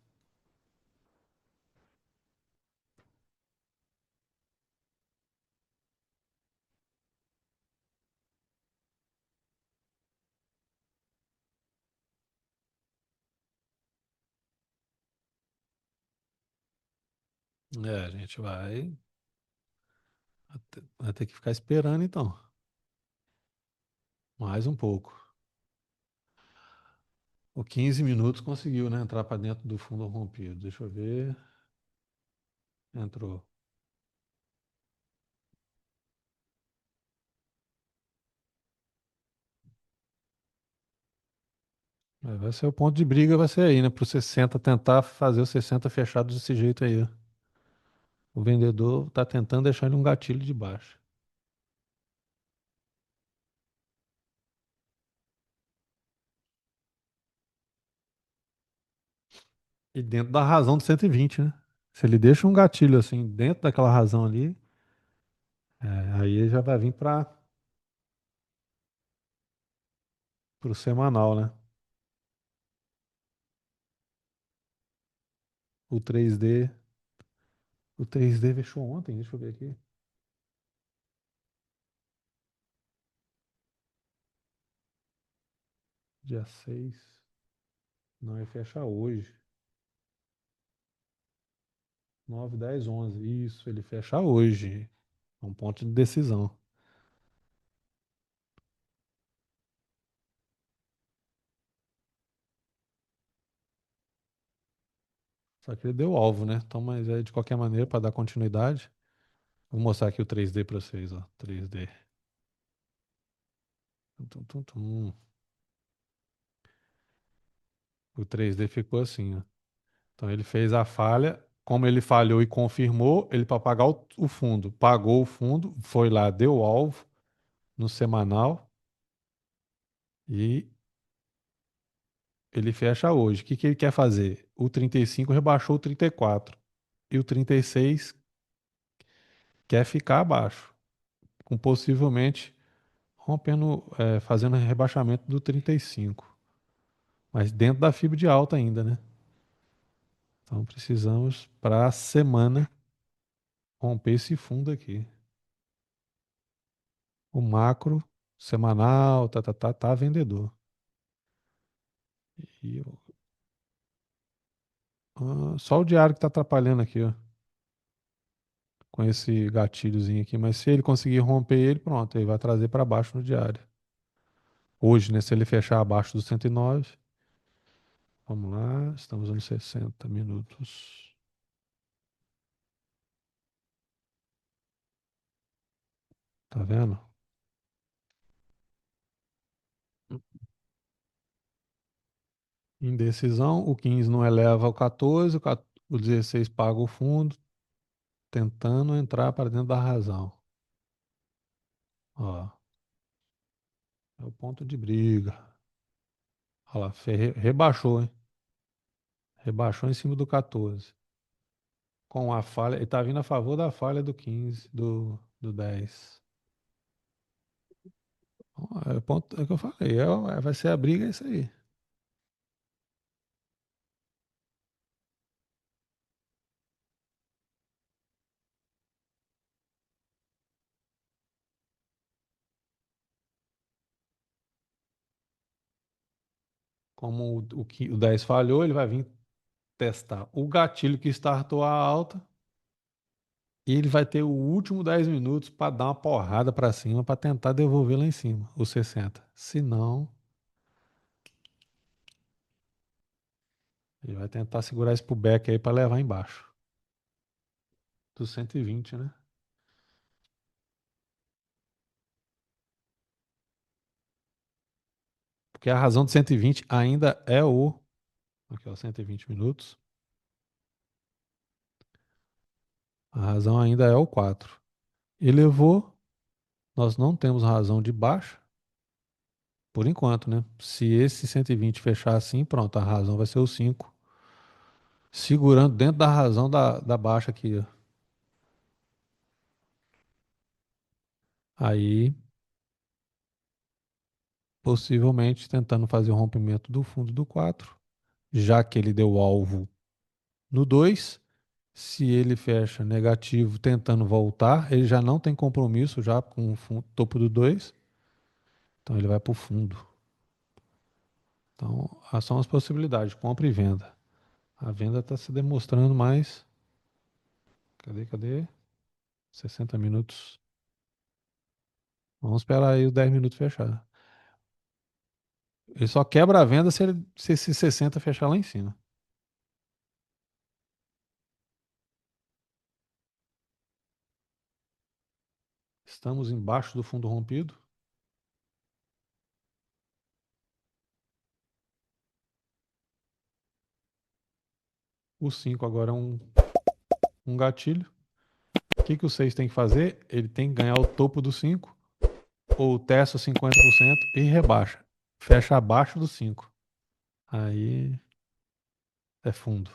É, a gente vai ter que ficar esperando então. Mais um pouco. O 15 minutos conseguiu, né? Entrar para dentro do fundo rompido. Deixa eu ver. Entrou. Vai ser o ponto de briga, vai ser aí, né? Pro 60 tentar fazer o 60 fechado desse jeito aí, ó. O vendedor tá tentando deixar ele um gatilho de baixo. E dentro da razão do 120, né? Se ele deixa um gatilho assim, dentro daquela razão ali, aí ele já vai vir para pro semanal, né? O 3D. O 3D fechou ontem, deixa eu ver aqui. Dia 6. Não, ele fecha hoje. 9, 10, 11. Isso, ele fecha hoje. É um ponto de decisão. Só que ele deu alvo, né? Então, mas é de qualquer maneira, para dar continuidade. Vou mostrar aqui o 3D para vocês, ó. 3D. Tum, tum, tum. O 3D ficou assim, ó. Então ele fez a falha. Como ele falhou e confirmou, ele para pagar o fundo. Pagou o fundo, foi lá, deu o alvo no semanal e ele fecha hoje. O que que ele quer fazer? O 35 rebaixou o 34 e o 36 quer ficar abaixo, com possivelmente rompendo, fazendo rebaixamento do 35, mas dentro da fibra de alta ainda, né? Então precisamos para a semana romper esse fundo aqui. O macro semanal, tá vendedor. E só o diário que tá atrapalhando aqui, ó, com esse gatilhozinho aqui, mas se ele conseguir romper ele, pronto, ele vai trazer para baixo no diário. Hoje, né, se ele fechar abaixo dos 109, vamos lá, estamos nos 60 minutos. Tá vendo? Indecisão, o 15 não eleva o 14, o 16 paga o fundo, tentando entrar para dentro da razão. Ó, é o ponto de briga. Olha lá, rebaixou, hein? Rebaixou em cima do 14. Com a falha, ele tá vindo a favor da falha do 15, do 10. É o ponto, é o que eu falei. Vai ser a briga, é isso aí. Como o 10 falhou, ele vai vir testar o gatilho que startou a alta. E ele vai ter o último 10 minutos para dar uma porrada para cima para tentar devolver lá em cima, os 60. Se não, ele vai tentar segurar esse pullback aí para levar embaixo. Do 120, né? Porque a razão do 120 ainda é o. Aqui, ó, 120 minutos. A razão ainda é o 4. Elevou, nós não temos razão de baixa, por enquanto, né? Se esse 120 fechar assim, pronto, a razão vai ser o 5. Segurando dentro da razão da baixa aqui, ó. Aí, possivelmente, tentando fazer o rompimento do fundo do 4, já que ele deu alvo no 2. Se ele fecha negativo tentando voltar, ele já não tem compromisso já com o topo do 2. Então ele vai para o fundo. Então, são as possibilidades, compra e venda. A venda está se demonstrando mais. Cadê? 60 minutos. Vamos esperar aí os 10 minutos fechar. Ele só quebra a venda se esse 60 fechar lá em cima. Estamos embaixo do fundo rompido. O 5 agora é um gatilho. O que o 6 tem que fazer? Ele tem que ganhar o topo do 5, ou testa 50% e rebaixa. Fecha abaixo do 5. Aí é fundo.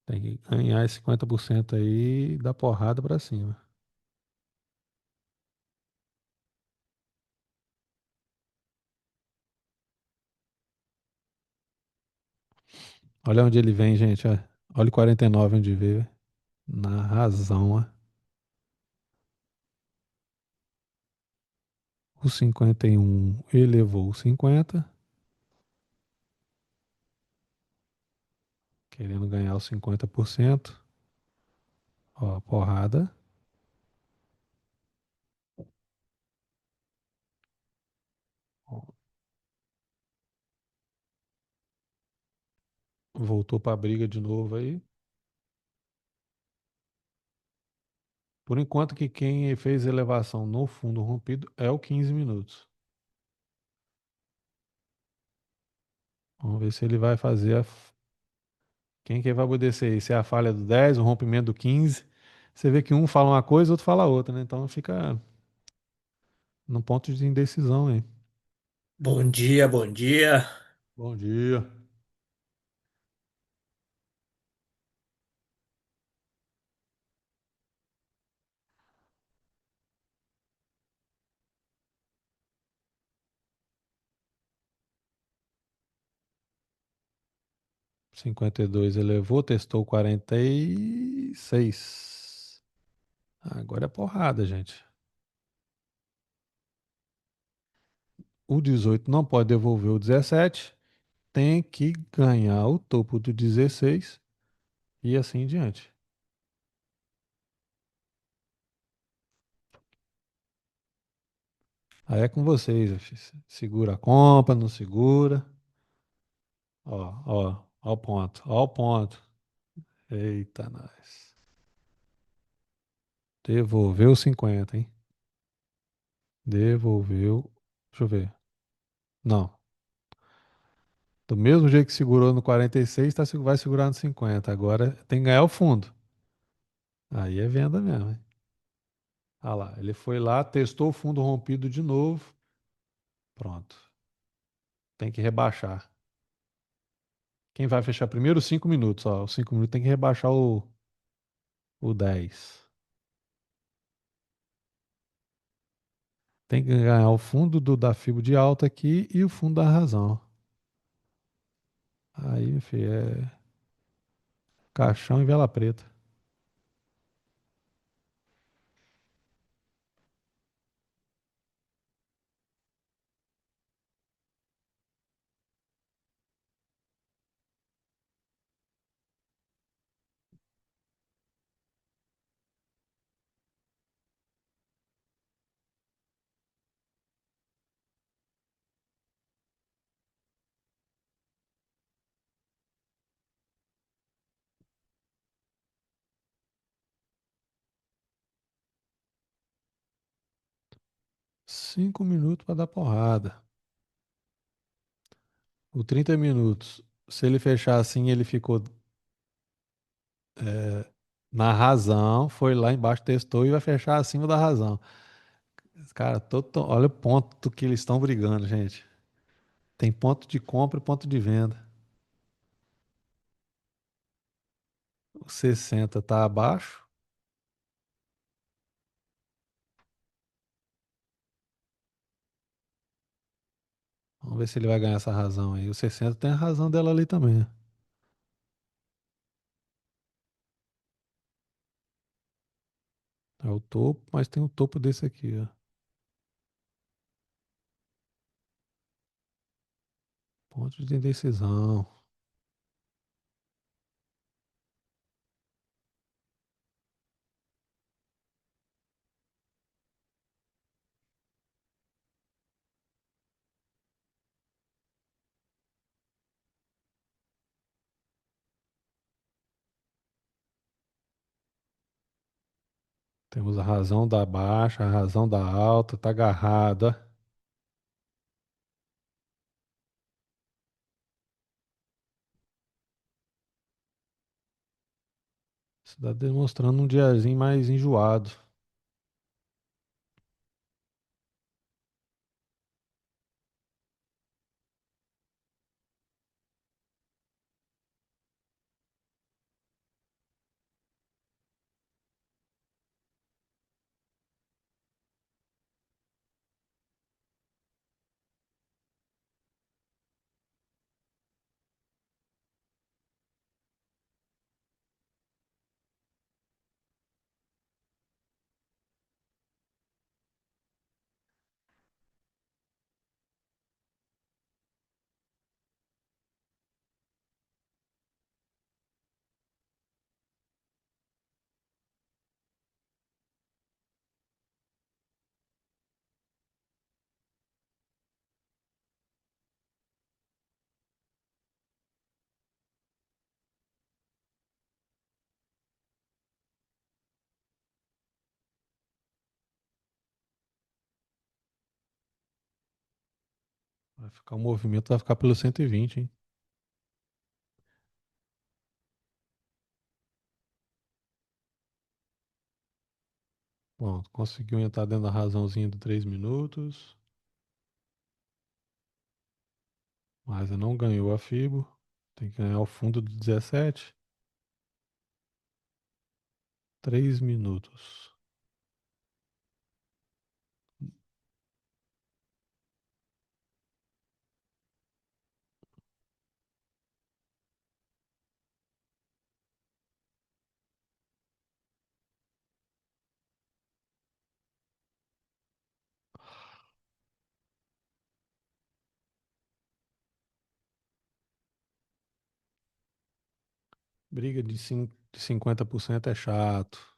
Tem que ganhar esse 50% aí e dar porrada pra cima. Olha onde ele vem, gente. Olha o 49 onde veio. Na razão, ó. O 51 elevou o 50. Querendo ganhar os 50%. Ó, porrada. Ó, voltou pra briga de novo aí. Por enquanto que quem fez elevação no fundo rompido é o 15 minutos. Vamos ver se ele vai fazer quem que vai obedecer aí? Se é a falha do 10, o rompimento do 15. Você vê que um fala uma coisa, outro fala outra, né? Então fica num ponto de indecisão aí. Bom dia, bom dia. Bom dia. R$ 52 elevou, testou 46. Agora é porrada, gente. O 18 não pode devolver o 17. Tem que ganhar o topo do 16 e assim em diante. Aí é com vocês. Segura a compra, não segura. Ó o ponto, ó o ponto. Eita, nós. Devolveu 50, hein? Devolveu. Deixa eu ver. Não. Do mesmo jeito que segurou no 46, vai segurar no 50. Agora tem que ganhar o fundo. Aí é venda mesmo, hein? Ah lá, ele foi lá, testou o fundo rompido de novo. Pronto. Tem que rebaixar. Quem vai fechar primeiro? Os 5 minutos. Ó. Os 5 minutos tem que rebaixar o 10. Tem que ganhar o fundo da fibra de alta aqui e o fundo da razão. Aí, meu filho, é caixão e vela preta. Cinco minutos para dar porrada. O 30 minutos. Se ele fechar assim, ele ficou na razão, foi lá embaixo, testou e vai fechar acima da razão. Cara, olha o ponto que eles estão brigando, gente. Tem ponto de compra e ponto de venda. O 60 está abaixo. Vamos ver se ele vai ganhar essa razão aí. O 60 tem a razão dela ali também. É o topo, mas tem o topo desse aqui, ó. Ponto de indecisão. Temos a razão da baixa, a razão da alta, tá agarrada. Isso tá demonstrando um diazinho mais enjoado. O movimento vai ficar pelo 120, hein? Bom, conseguiu entrar dentro da razãozinha do 3 minutos. Mas não ganhou a Fibo. Tem que ganhar o fundo do 17. 3 minutos. Briga de 50% é chato.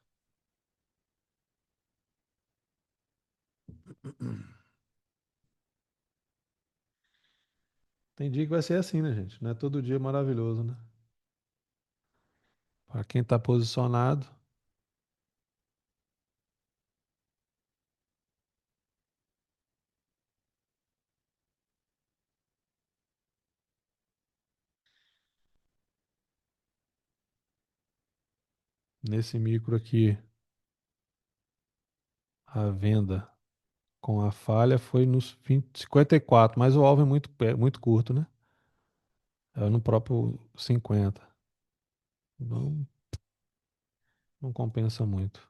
Tem dia que vai ser assim, né, gente? Não é todo dia maravilhoso, né? Para quem está posicionado, nesse micro aqui, A venda com a falha foi nos 54, mas o alvo é muito curto, né? É no próprio 50. Não, não compensa muito.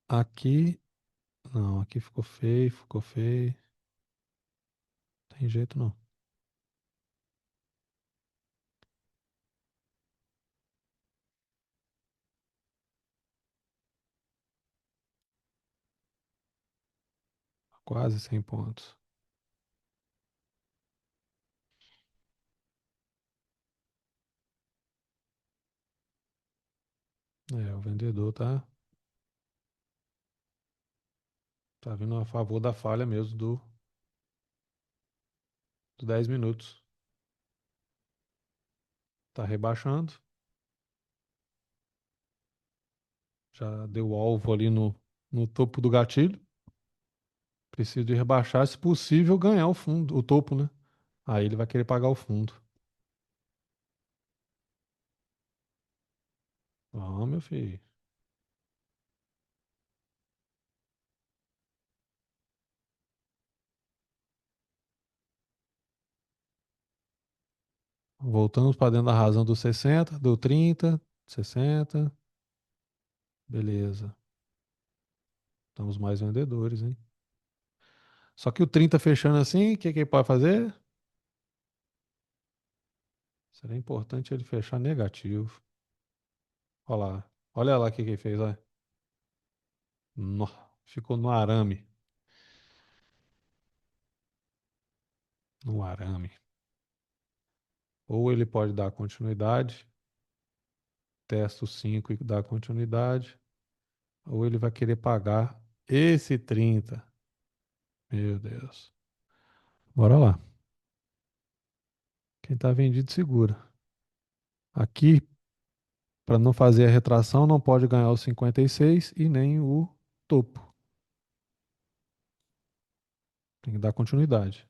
Aqui, não, aqui ficou feio, ficou feio. Tem jeito não. Quase 100 pontos. O vendedor tá vindo a favor da falha mesmo do 10 minutos. Tá rebaixando. Já deu alvo ali no topo do gatilho. Precisa de rebaixar, se possível, ganhar o fundo, o topo, né? Aí ele vai querer pagar o fundo. Ó, meu filho. Voltamos para dentro da razão do 60, do 30, 60. Beleza. Estamos mais vendedores, hein? Só que o 30 fechando assim, o que que ele pode fazer? Seria importante ele fechar negativo. Olha lá. Olha lá o que que ele fez, olha. Nó, ficou no arame. No arame. Ou ele pode dar continuidade, testa o 5 e dá continuidade, ou ele vai querer pagar esse 30. Meu Deus. Bora lá. Quem tá vendido segura. Aqui, para não fazer a retração, não pode ganhar o 56 e nem o topo. Tem que dar continuidade.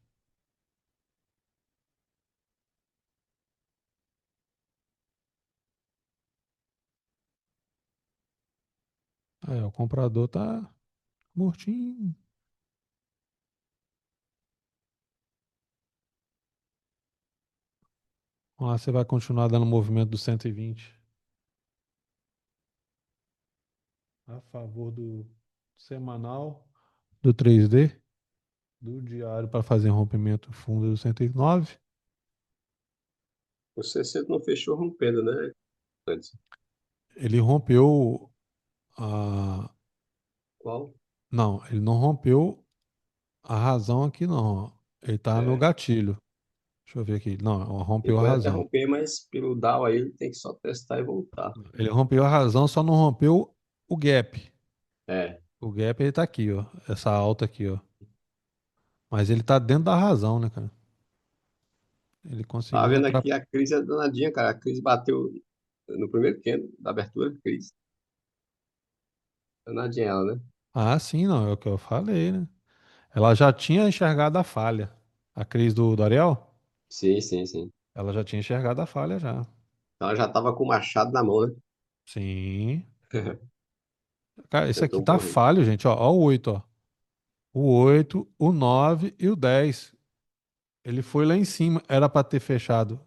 O comprador tá mortinho. Vamos lá, você vai continuar dando movimento do 120 a favor do semanal, do 3D, do diário para fazer rompimento fundo do 109. O 60 não fechou rompendo, né? Antes. Ele rompeu a. Qual? Não, ele não rompeu a razão aqui, não. Ele tá no É. gatilho. Deixa eu ver aqui. Não, Ele rompeu a pode até razão. romper, mas pelo Dow aí ele tem que só testar e voltar. Ele rompeu a razão, só não rompeu o gap. É. O gap ele tá aqui, ó. Essa alta aqui, ó. Mas ele tá dentro da razão, né, cara? Ele Tá conseguiu vendo entrar. aqui a crise é danadinha, cara. A crise bateu no primeiro candle da abertura, crise. Danadinha ela, né? Ah, sim, não, é o que eu falei, né? Ela já tinha enxergado a falha. A crise do Ariel? Sim, sim, sim. Ela já tinha enxergado a falha já. Então ela já tava com o machado na mão, né? Sim. Cara, esse aqui Tentou tá correr. falho, gente. Ó, ó o 8, ó. O 8, o 9 e o 10. Ele foi lá em cima. Era para ter fechado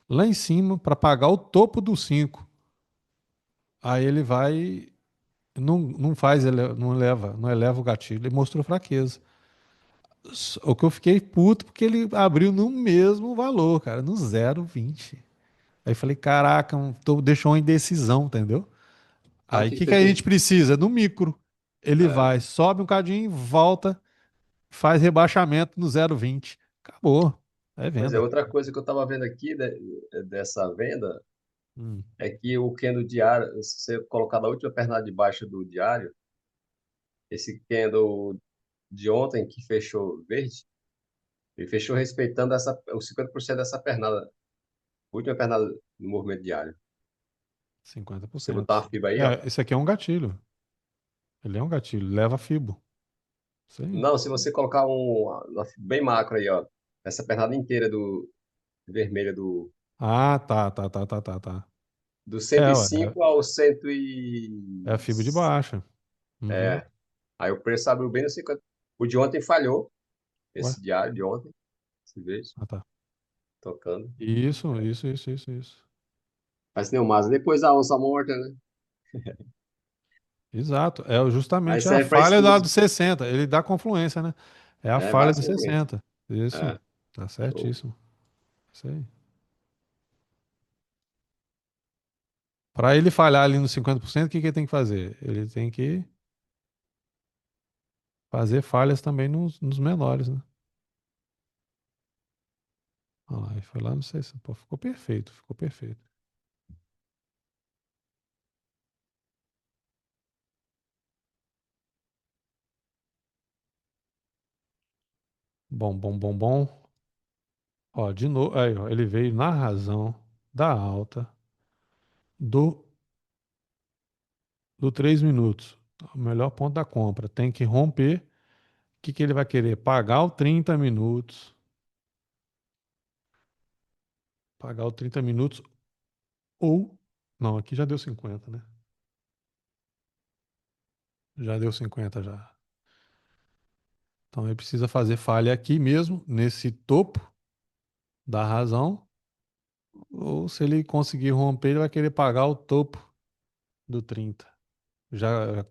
lá em cima para pagar o topo do 5. Aí ele vai. Não faz, não eleva o gatilho. Ele mostrou fraqueza. O que eu fiquei puto porque ele abriu no mesmo valor, cara, no 0,20. Aí falei, caraca, deixou uma indecisão, entendeu? Sabe o Aí o que que que que você a tem? gente precisa? No micro. Ele É. vai, sobe um cadinho, volta, faz rebaixamento no 0,20. Acabou. É Pois é, venda. outra coisa que eu tava vendo aqui dessa venda Hum, é que o candle diário, se você colocar na última pernada de baixo do diário, esse candle de ontem que fechou verde, ele fechou respeitando os 50% dessa pernada, última pernada no movimento diário. Você botar 50%. uma fibra aí, ó. Esse aqui é um gatilho. Ele é um gatilho, leva fibo. Isso aí. Não, se você colocar uma fibra bem macro aí, ó, essa pernada inteira do vermelha do Ah, tá. Do É, cento e ué, cinco ao cento é a e... fibra de baixa. Uhum. É, aí o preço abriu bem no 50. O de ontem falhou, Ué? esse diário de ontem, esse vez, Ah, tá. tocando. Isso. Mas Neumasa, depois da onça morta, né? Exato. É Aí justamente a serve para falha lá estudos. do 60. Ele dá confluência, né? É a É, falha do basicamente. 60. Isso. É, Tá show. certíssimo. Isso aí. Para ele falhar ali nos 50%, o que que ele tem que fazer? Ele tem que fazer falhas também nos menores, né? Olha lá, ele foi lá no 60. Pô, ficou perfeito, ficou perfeito. Bom. Ó, de novo, aí, ó, ele veio na razão da alta do, do 3 minutos. O melhor ponto da compra. Tem que romper. O que que ele vai querer? Pagar o 30 minutos. Pagar o 30 minutos ou. Não, aqui já deu 50, né? Já deu 50 já. Então ele precisa fazer falha aqui mesmo, nesse topo da razão. Ou se ele conseguir romper, ele vai querer pagar o topo do 30. Já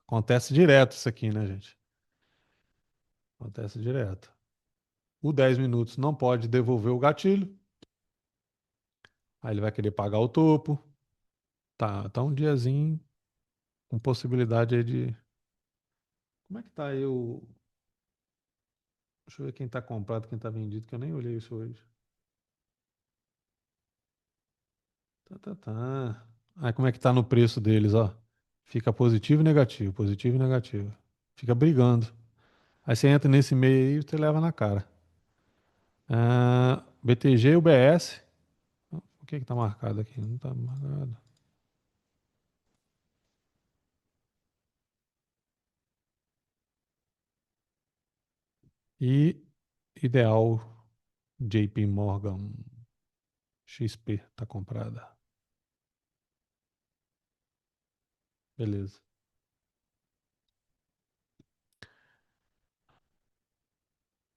acontece direto isso aqui, né, gente? Acontece direto. O 10 minutos não pode devolver o gatilho. Aí ele vai querer pagar o topo. Tá um diazinho com possibilidade aí de. Como é que tá aí o. Deixa eu ver quem tá comprado, quem tá vendido, que eu nem olhei isso hoje. Tá. Aí como é que tá no preço deles, ó? Fica positivo e negativo, positivo e negativo. Fica brigando. Aí você entra nesse meio aí e você leva na cara. BTG e UBS. O que que tá marcado aqui? Não tá marcado. E Ideal JP Morgan XP tá comprada. Beleza.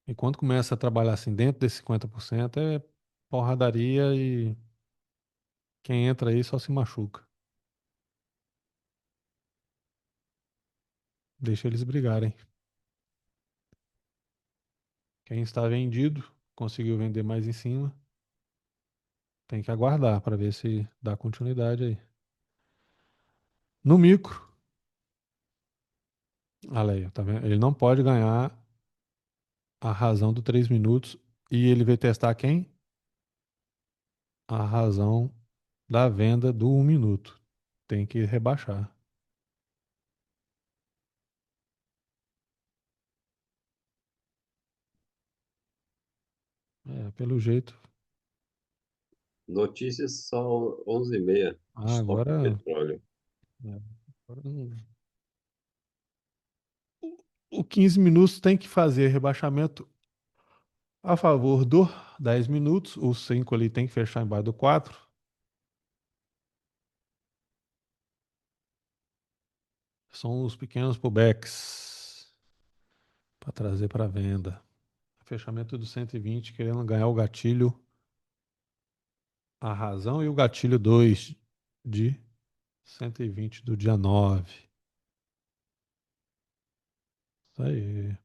E quando começa a trabalhar assim dentro desse 50% é porradaria e quem entra aí só se machuca. Deixa eles brigarem. Quem está vendido, conseguiu vender mais em cima, tem que aguardar para ver se dá continuidade aí. No micro, olha aí, tá vendo? Ele não pode ganhar a razão do 3 minutos e ele vai testar quem? A razão da venda do 1 minuto. Tem que rebaixar. Pelo jeito. Notícias são 11h30. Estoque de Agora, petróleo. agora o 15 minutos tem que fazer rebaixamento a favor do 10 minutos. O 5 ali tem que fechar embaixo do 4. São os pequenos pullbacks para trazer para venda. Fechamento do 120 querendo ganhar o gatilho, a razão e o gatilho 2 de 120 do dia 9. Isso aí.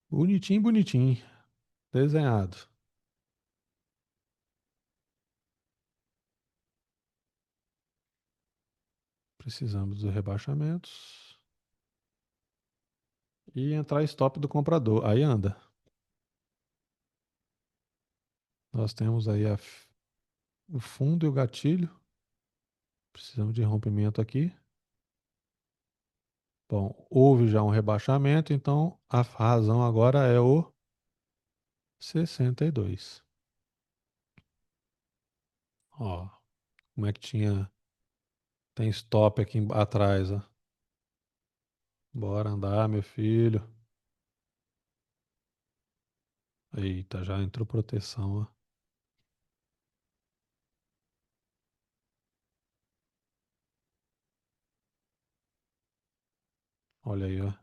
Bonitinho. Desenhado. Precisamos dos rebaixamentos. E entrar stop do comprador. Aí anda. Nós temos aí o fundo e o gatilho. Precisamos de rompimento aqui. Bom, houve já um rebaixamento, então a razão agora é o 62. Ó, Como é que tem stop aqui atrás, ó. Bora andar, meu filho. Eita, já entrou proteção, ó. Olha aí, ó.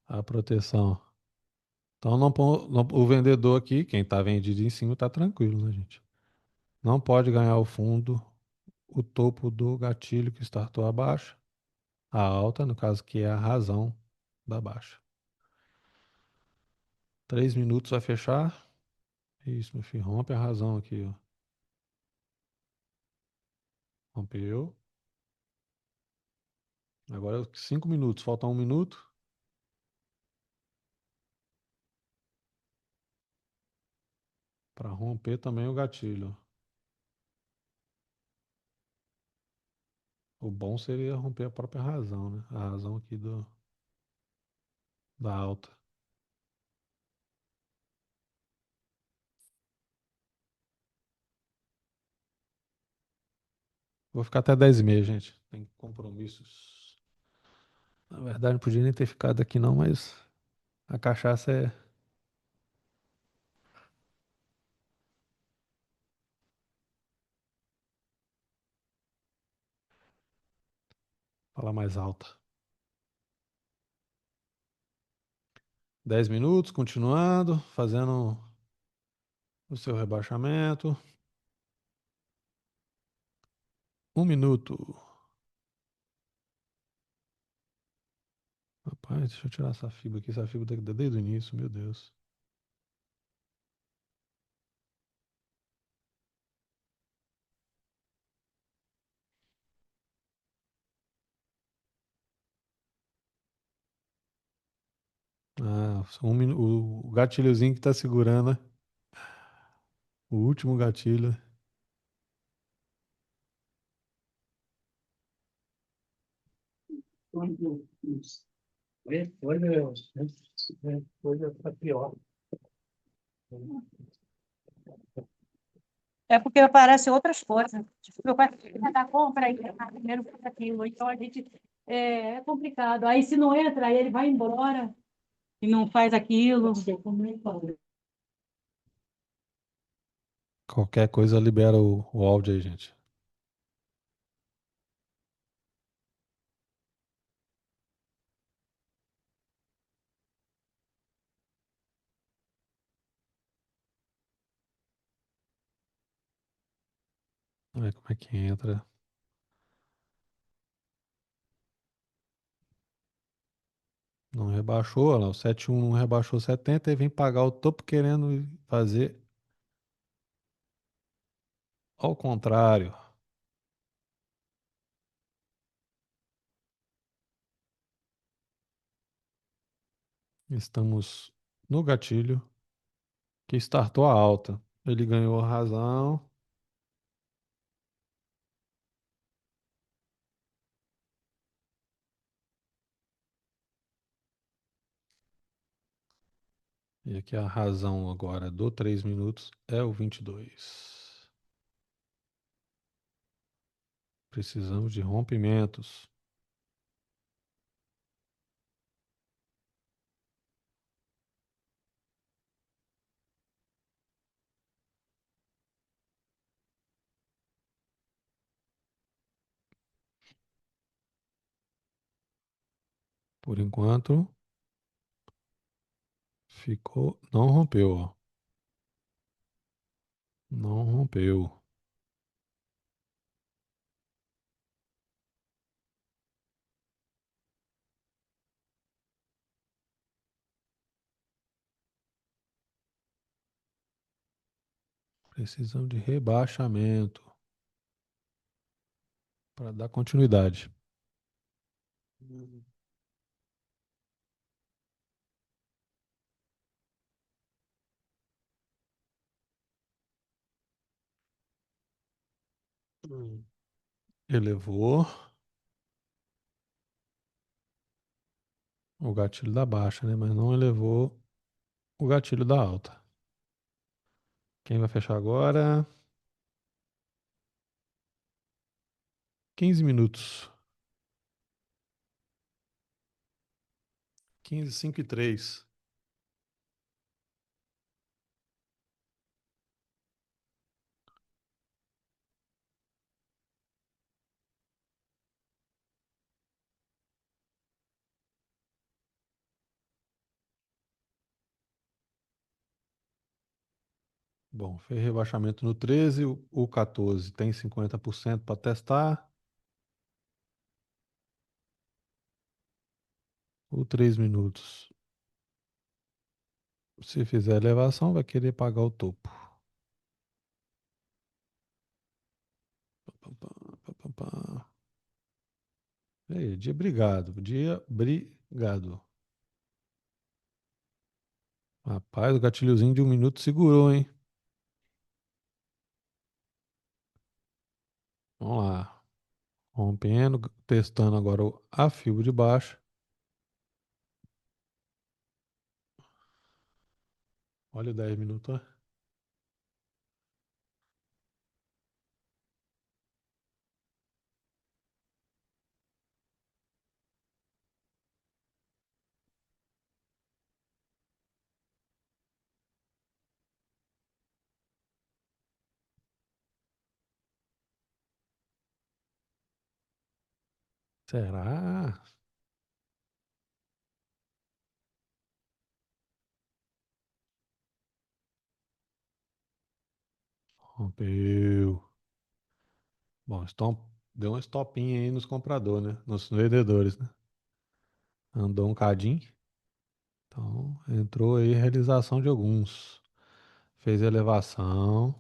A proteção. Então o vendedor aqui, quem tá vendido em cima, tá tranquilo, né, gente? Não pode ganhar o fundo, o topo do gatilho que startou a baixa. A alta, no caso, que é a razão da baixa. 3 minutos vai fechar. Isso, meu filho. Rompe a razão aqui, ó. Rompeu. Agora 5 minutos. Falta 1 minuto. Para romper também o gatilho. O bom seria romper a própria razão, né? A razão aqui da alta. Vou ficar até 10h30, gente. Tem compromissos. Na verdade, não podia nem ter ficado aqui não, mas a cachaça é... Fala mais alta. 10 minutos, continuando, fazendo o seu rebaixamento. 1 minuto. Rapaz, deixa eu tirar essa fibra aqui. Essa fibra desde o início, meu Deus. Ah, o gatilhozinho que tá segurando, né? O último gatilho. Pior. É porque aparecem outras coisas. Tipo, meu pai da compra aí, primeiro faz aquilo. Então a gente é complicado. Aí se não entra, aí ele vai embora e não faz aquilo. Qualquer coisa libera o áudio aí, gente. Vamos ver como é que entra. Não rebaixou, olha lá, o 71 não rebaixou 70 e vem pagar o topo querendo fazer ao contrário. Estamos no gatilho que startou a alta. Ele ganhou a razão. E aqui a razão agora do 3 minutos é o 22. Precisamos de rompimentos. Por enquanto, ficou. Não rompeu, ó. Não rompeu. Precisamos de rebaixamento para dar continuidade. Elevou o gatilho da baixa, né? Mas não elevou o gatilho da alta. Quem vai fechar agora? 15 minutos. 15, 5 e 3. Bom, fez rebaixamento no 13, o 14 tem 50% para testar. O 3 minutos. Se fizer elevação, vai querer pagar o topo. Pá, pá, pá, pá, pá. E aí, dia brigado. Dia brigado. Rapaz, o gatilhozinho de 1 minuto segurou, hein? Vamos lá. Rompendo, testando agora a fibra de baixo. Olha o 10 minutos, ó. Será? Rompeu. Bom, deu um stopinho aí nos compradores, né? Nos vendedores, né? Andou um cadinho. Então, entrou aí realização de alguns. Fez elevação.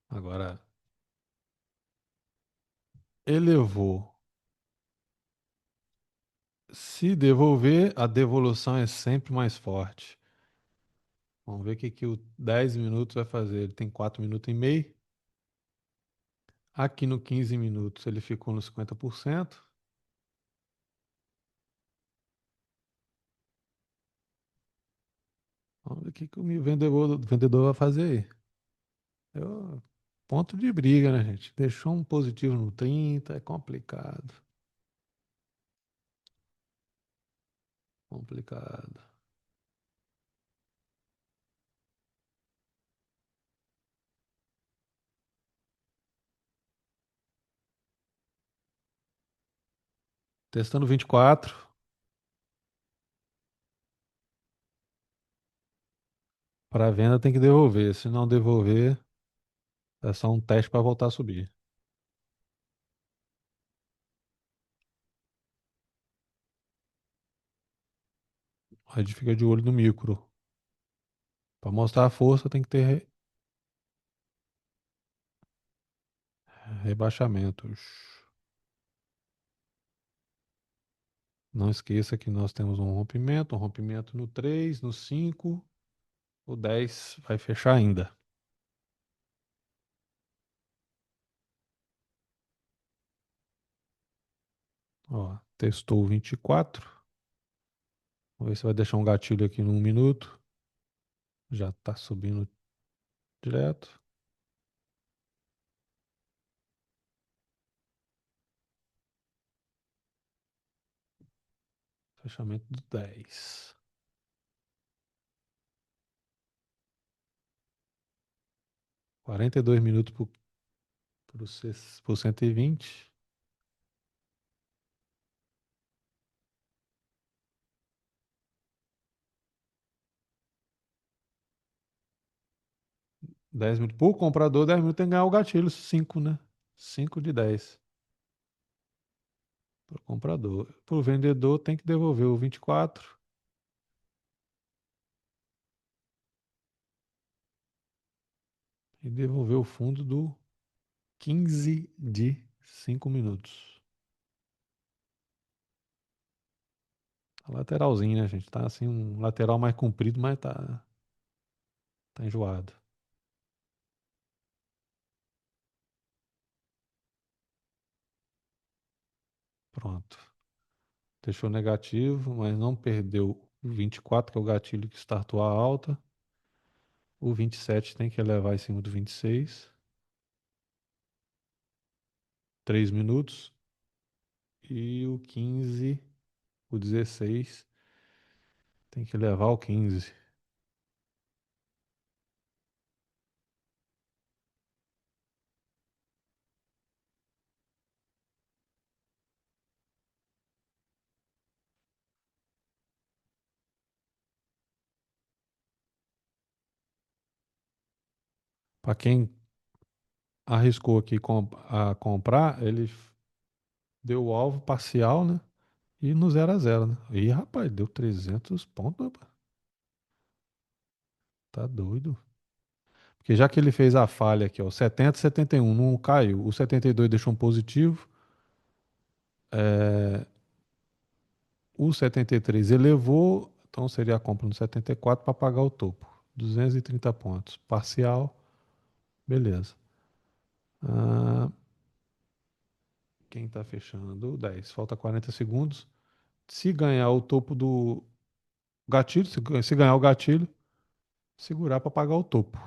Agora, elevou. Se devolver, a devolução é sempre mais forte. Vamos ver o que, que o 10 minutos vai fazer. Ele tem 4 minutos e meio. Aqui no 15 minutos ele ficou nos 50%. Vamos ver o que, que o vendedor vai fazer aí. Ponto de briga, né, gente? Deixou um positivo no 30, é complicado. Complicado. Testando 24. Para venda tem que devolver. Se não devolver, é só um teste para voltar a subir. A gente fica de olho no micro. Para mostrar a força tem que ter rebaixamentos. Não esqueça que nós temos um rompimento no 3, no 5, o 10 vai fechar ainda. Ó, testou o 24. Vamos ver se vai deixar um gatilho aqui no 1 minuto. Já está subindo direto. Fechamento do 10. 42 minutos por 120. 10 minutos. Por comprador, 10 minutos tem que ganhar o gatilho. 5, né? 5 de 10. Para o comprador. Para o vendedor, tem que devolver o 24. E devolver o fundo do 15 de 5 minutos. A lateralzinho, né, gente? Tá assim, um lateral mais comprido, mas tá enjoado. Pronto. Deixou negativo, mas não perdeu o 24, que é o gatilho que startou a alta. O 27 tem que elevar em cima do 26. 3 minutos. E o 15, o 16, tem que levar o 15. Para quem arriscou aqui a comprar, ele deu o alvo parcial, né? E no 0 a 0, né? Ih, rapaz, deu 300 pontos, rapaz. Tá doido. Porque já que ele fez a falha aqui, ó, 70, 71, não caiu. O 72 deixou um positivo. É, o 73 elevou, então seria a compra no 74 para pagar o topo. 230 pontos. Parcial, beleza. Ah, quem tá fechando? 10. Falta 40 segundos. Se ganhar o topo do gatilho, se ganhar o gatilho, segurar para pagar o topo.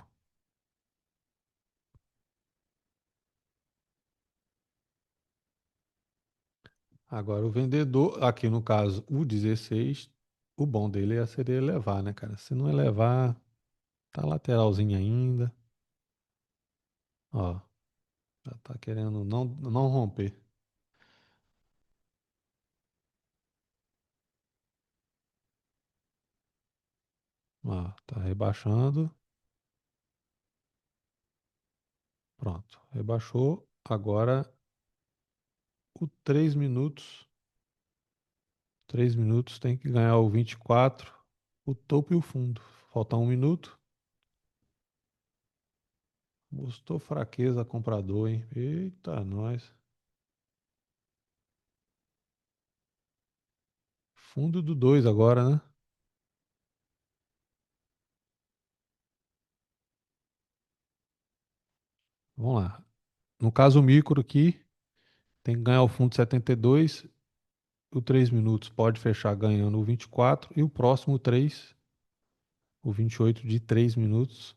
Agora o vendedor, aqui no caso o 16, o bom dele seria elevar, né, cara? Se não elevar, tá lateralzinho ainda. Ó, já tá querendo não romper. Ó, tá rebaixando. Pronto, rebaixou. Agora o 3 minutos. 3 minutos tem que ganhar o 24, o topo e o fundo. Falta 1 minuto. Mostrou fraqueza comprador, hein? Eita, nós. Fundo do 2 agora, né? Vamos lá. No caso micro aqui, tem que ganhar o fundo 72. O 3 minutos pode fechar ganhando o 24. E o próximo 3, o 28 de 3 minutos,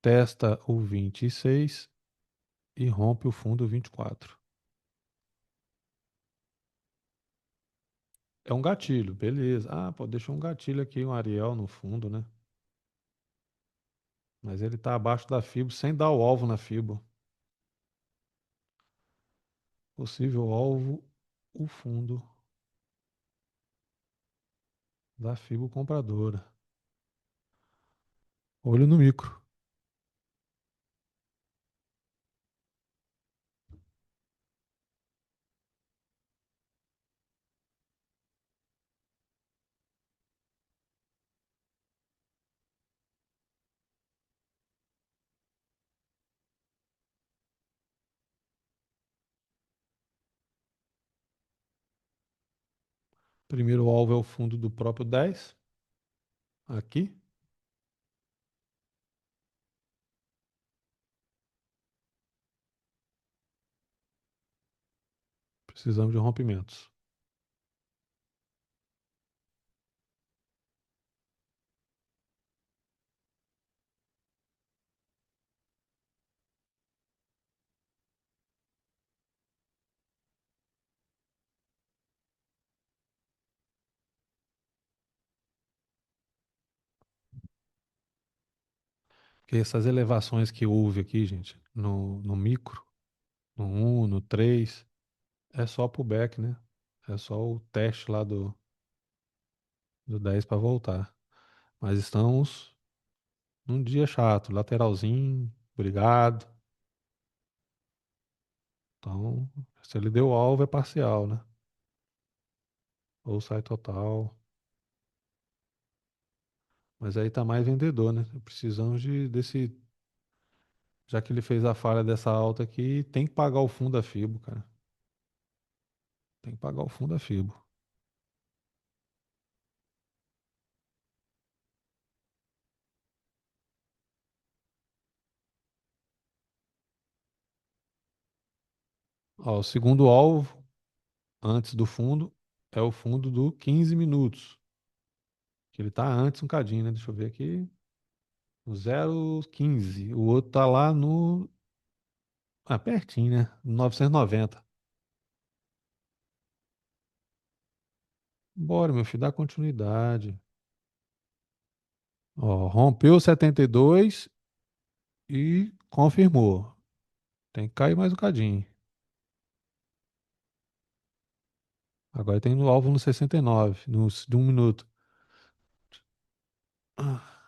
testa o 26 e rompe o fundo 24. É um gatilho, beleza. Ah, pô, deixou um gatilho aqui, um Ariel no fundo, né? Mas ele está abaixo da fibra sem dar o alvo na fibra. Possível alvo, o fundo da fibra compradora. Olho no micro. Primeiro alvo é o fundo do próprio 10. Aqui. Precisamos de rompimentos. Porque essas elevações que houve aqui, gente, no micro, no 1, no 3, é só pullback, né? É só o teste lá do 10 para voltar. Mas estamos num dia chato, lateralzinho, obrigado. Então, se ele deu alvo, é parcial, né? Ou sai total. Mas aí tá mais vendedor, né? Precisamos desse. Já que ele fez a falha dessa alta aqui, tem que pagar o fundo da FIBO, cara. Tem que pagar o fundo da FIBO. Ó, o segundo alvo, antes do fundo, é o fundo do 15 minutos. Que ele tá antes um cadinho, né? Deixa eu ver aqui. No 0,15. O outro tá lá no. Ah, pertinho, né? 990. Bora, meu filho, dá continuidade. Ó, rompeu 72 e confirmou. Tem que cair mais um cadinho. Agora tem no alvo no 69, de 1 minuto. Ah,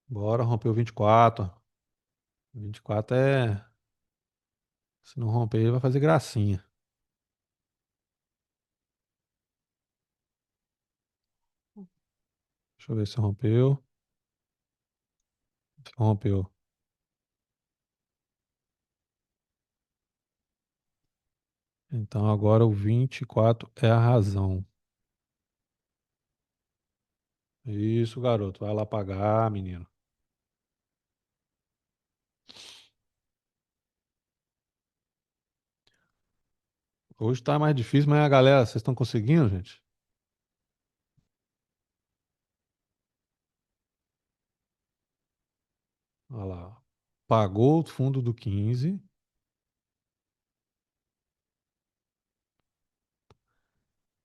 bora, rompeu 24. 24 é. Se não romper, ele vai fazer gracinha. Deixa eu ver se rompeu. Rompeu. Então agora o 24 é a razão. Isso, garoto. Vai lá pagar, menino. Hoje tá mais difícil, mas a galera, vocês estão conseguindo, gente? Olha lá. Pagou o fundo do 15.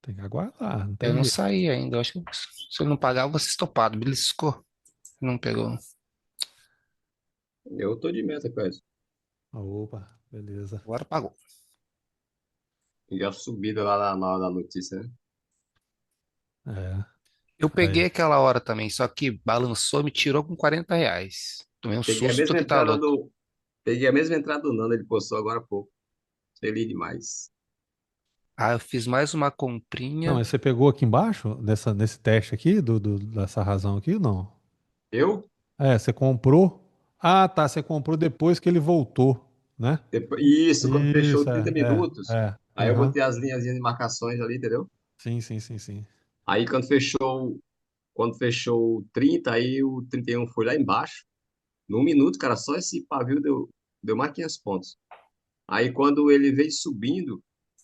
Tem que aguardar, não Eu tem não jeito. saí ainda. Eu acho que se eu não pagar, eu vou ser estopado. Beliscou. Não pegou. Eu tô de meta com isso. Opa, beleza. Agora pagou. E a subida lá na hora da notícia, né? É. Eu peguei Aí. aquela hora também, só que balançou, me tirou com R$ 40. Tomei um Peguei a susto mesma que tá entrada louco. do. Peguei a mesma entrada do Nando, ele postou agora há pouco. Feliz demais. Ah, eu fiz mais uma Não, comprinha. mas você pegou aqui embaixo, nesse teste aqui, dessa razão aqui, não? Eu? É, você comprou. Ah, tá, você comprou depois que ele voltou, né? Isso, quando fechou Isso, 30 minutos, aí eu Aham. botei as linhas de marcações ali, entendeu? Sim, sim, sim, sim. Aí quando fechou o 30, aí o 31 foi lá embaixo. Num minuto, cara, só esse pavio deu mais 500 pontos. Aí quando ele veio subindo,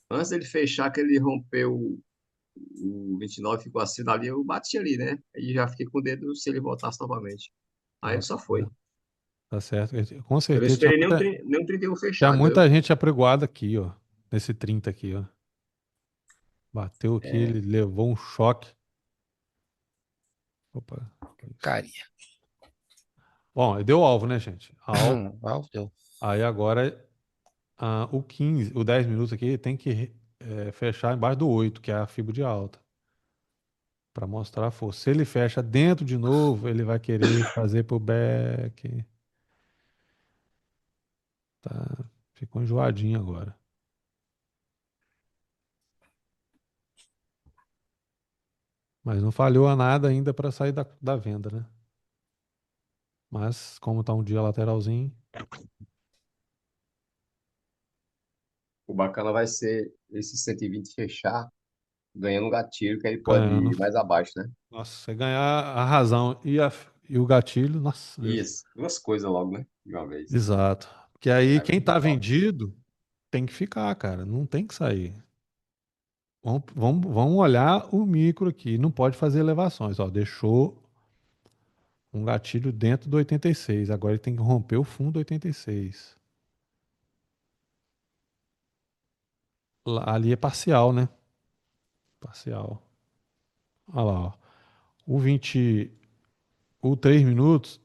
antes dele fechar, que ele rompeu o 29, ficou assim dali, eu bati ali, né? Aí já fiquei com o dedo se ele voltasse novamente. Aí Tá ele só foi. certo. Tá certo. Com Eu não certeza esperei nem o 31 tinha fechar, muita entendeu? gente apregoada aqui, ó. Nesse 30 aqui, ó. Bateu aqui, É, ele levou um choque. Opa, que isso? Caria. Bom, deu alvo, né, gente? Alvo. Deu. Aí agora o 15, o 10 minutos aqui tem que fechar embaixo do 8, que é a fibra de alta, para mostrar a força. Se ele fecha dentro de novo, ele vai querer fazer pro back. Tá, ficou enjoadinho agora. Mas não falhou a nada ainda para sair da venda, né? Mas como tá um dia lateralzinho, o bacana vai ser esse 120 fechar, ganhando um gatilho, que ele pode ganhando. ir mais abaixo, né? Nossa, você ganhar a razão e o gatilho, nossa Deus. Isso, duas coisas logo, né? De uma vez. Exato. Porque aí Aí vai quem ficar tá top. vendido tem que ficar, cara. Não tem que sair. Vamos olhar o micro aqui. Não pode fazer elevações. Ó, deixou um gatilho dentro do 86. Agora ele tem que romper o fundo do 86. Ali é parcial, né? Parcial. Olha lá, ó. O 20, o 3 minutos,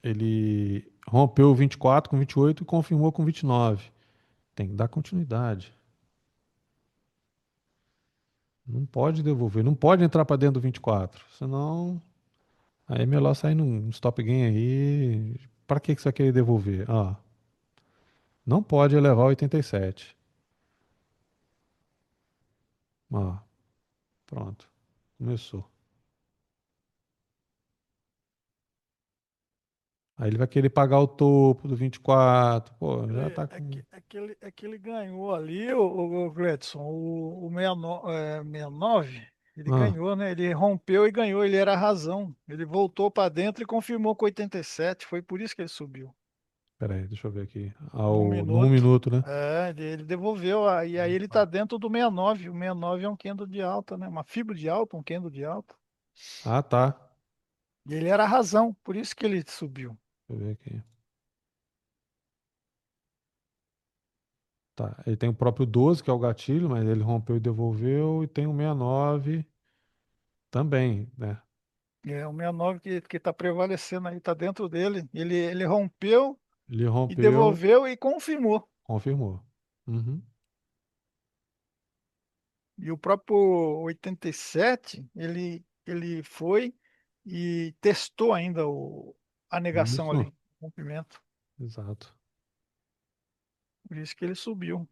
ele rompeu o 24 com 28 e confirmou com 29. Tem que dar continuidade. Não pode devolver, não pode entrar para dentro do 24. Senão, aí é melhor sair num stop gain aí. Para que você vai querer devolver? Ó, não pode elevar 87. Ó, pronto. Começou. Aí ele vai querer pagar o topo do 24. Pô, já Ele, tá é, com. que, é, que ele, é que ele ganhou ali, o Gledson, o 69, ele Ah, ganhou, né? Ele rompeu e ganhou, ele era a razão. Ele voltou para dentro e confirmou com 87, foi por isso que ele subiu. pera aí, deixa eu ver aqui. No No 1 minuto. minuto, né? É, ele devolveu, e aí ele está dentro do 69. O 69 é um candle de alta, né? Uma fibra de alta, um candle de alta. Ah, tá. E ele era a razão, por isso que ele subiu. Deixa eu ver aqui. Tá. Ele tem o próprio 12, que é o gatilho, mas ele rompeu e devolveu. E tem o 69 também, né? É o 69 que está prevalecendo aí, está dentro dele. Ele rompeu Ele e rompeu, devolveu e confirmou. confirmou. Uhum. E o próprio 87, ele foi e testou ainda a negação Isso, ali, o rompimento. exato. Por isso que ele subiu.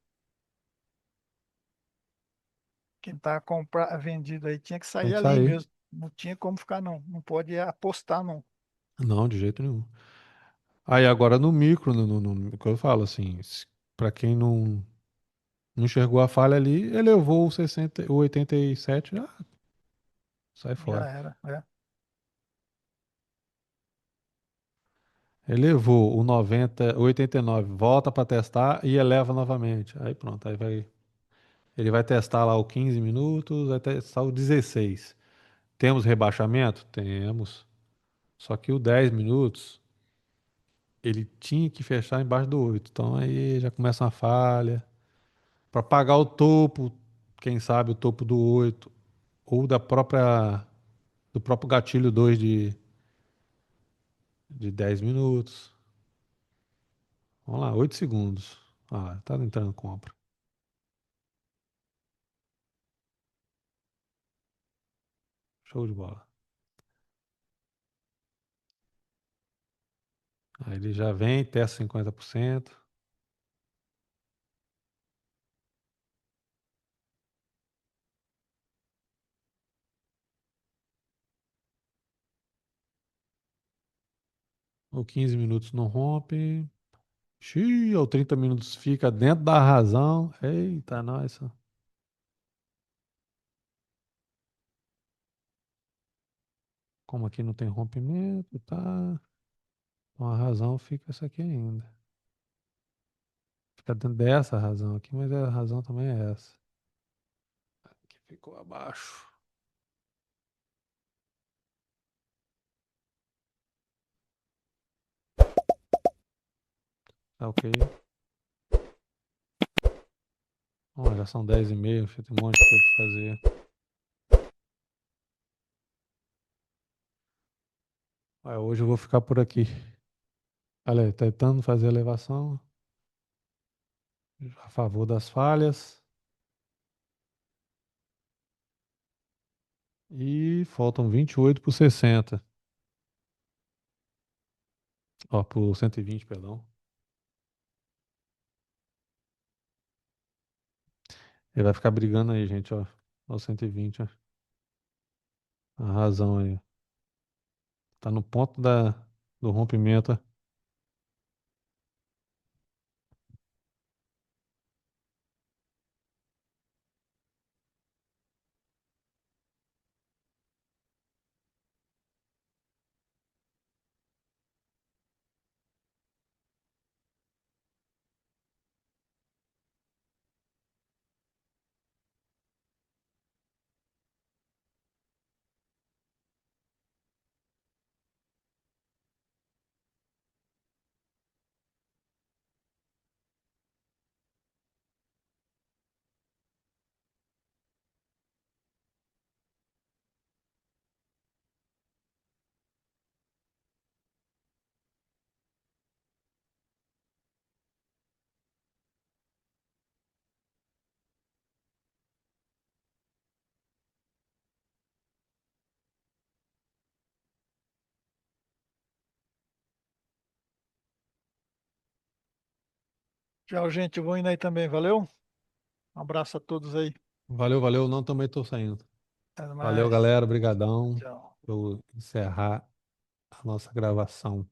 Quem está vendido aí tinha que Tem sair que ali sair. mesmo. Não tinha como ficar, não. Não pode apostar, não. Não, de jeito nenhum. Aí agora no micro, no que eu falo assim, para quem não enxergou a falha ali, elevou o 87, já sai Já fora. era. É. Elevou o 89, volta para testar e eleva novamente. Aí pronto, ele vai testar lá o 15 minutos, vai testar o 16. Temos rebaixamento? Temos. Só que o 10 minutos, ele tinha que fechar embaixo do 8. Então aí já começa uma falha. Para pagar o topo, quem sabe o topo do 8 ou do próprio gatilho 2 de 10 minutos. Vamos lá, 8 segundos. Ah, tá entrando compra. Show de bola. Aí ele já vem, testa 50%. Ou 15 minutos não rompe. Xiii, ou 30 minutos fica dentro da razão. Eita, nós. Como aqui não tem rompimento, tá? Então a razão fica essa aqui ainda. Fica dentro dessa razão aqui, mas a razão também é essa. Aqui ficou abaixo. Tá ok. Ó, já são 10h30, tem um monte de coisa pra fazer. Hoje eu vou ficar por aqui. Olha aí, tentando fazer a elevação a favor das falhas. E faltam 28 por 60. Ó, por 120, perdão. Ele vai ficar brigando aí, gente, ó. Ó, 120, ó. A razão aí. Tá no ponto do rompimento, ó. Tchau, gente. Eu vou indo aí também. Valeu? Um abraço a todos aí. Valeu, valeu. Não, também tô saindo. Até Valeu, mais. galera. Obrigadão Tchau. por encerrar a nossa gravação.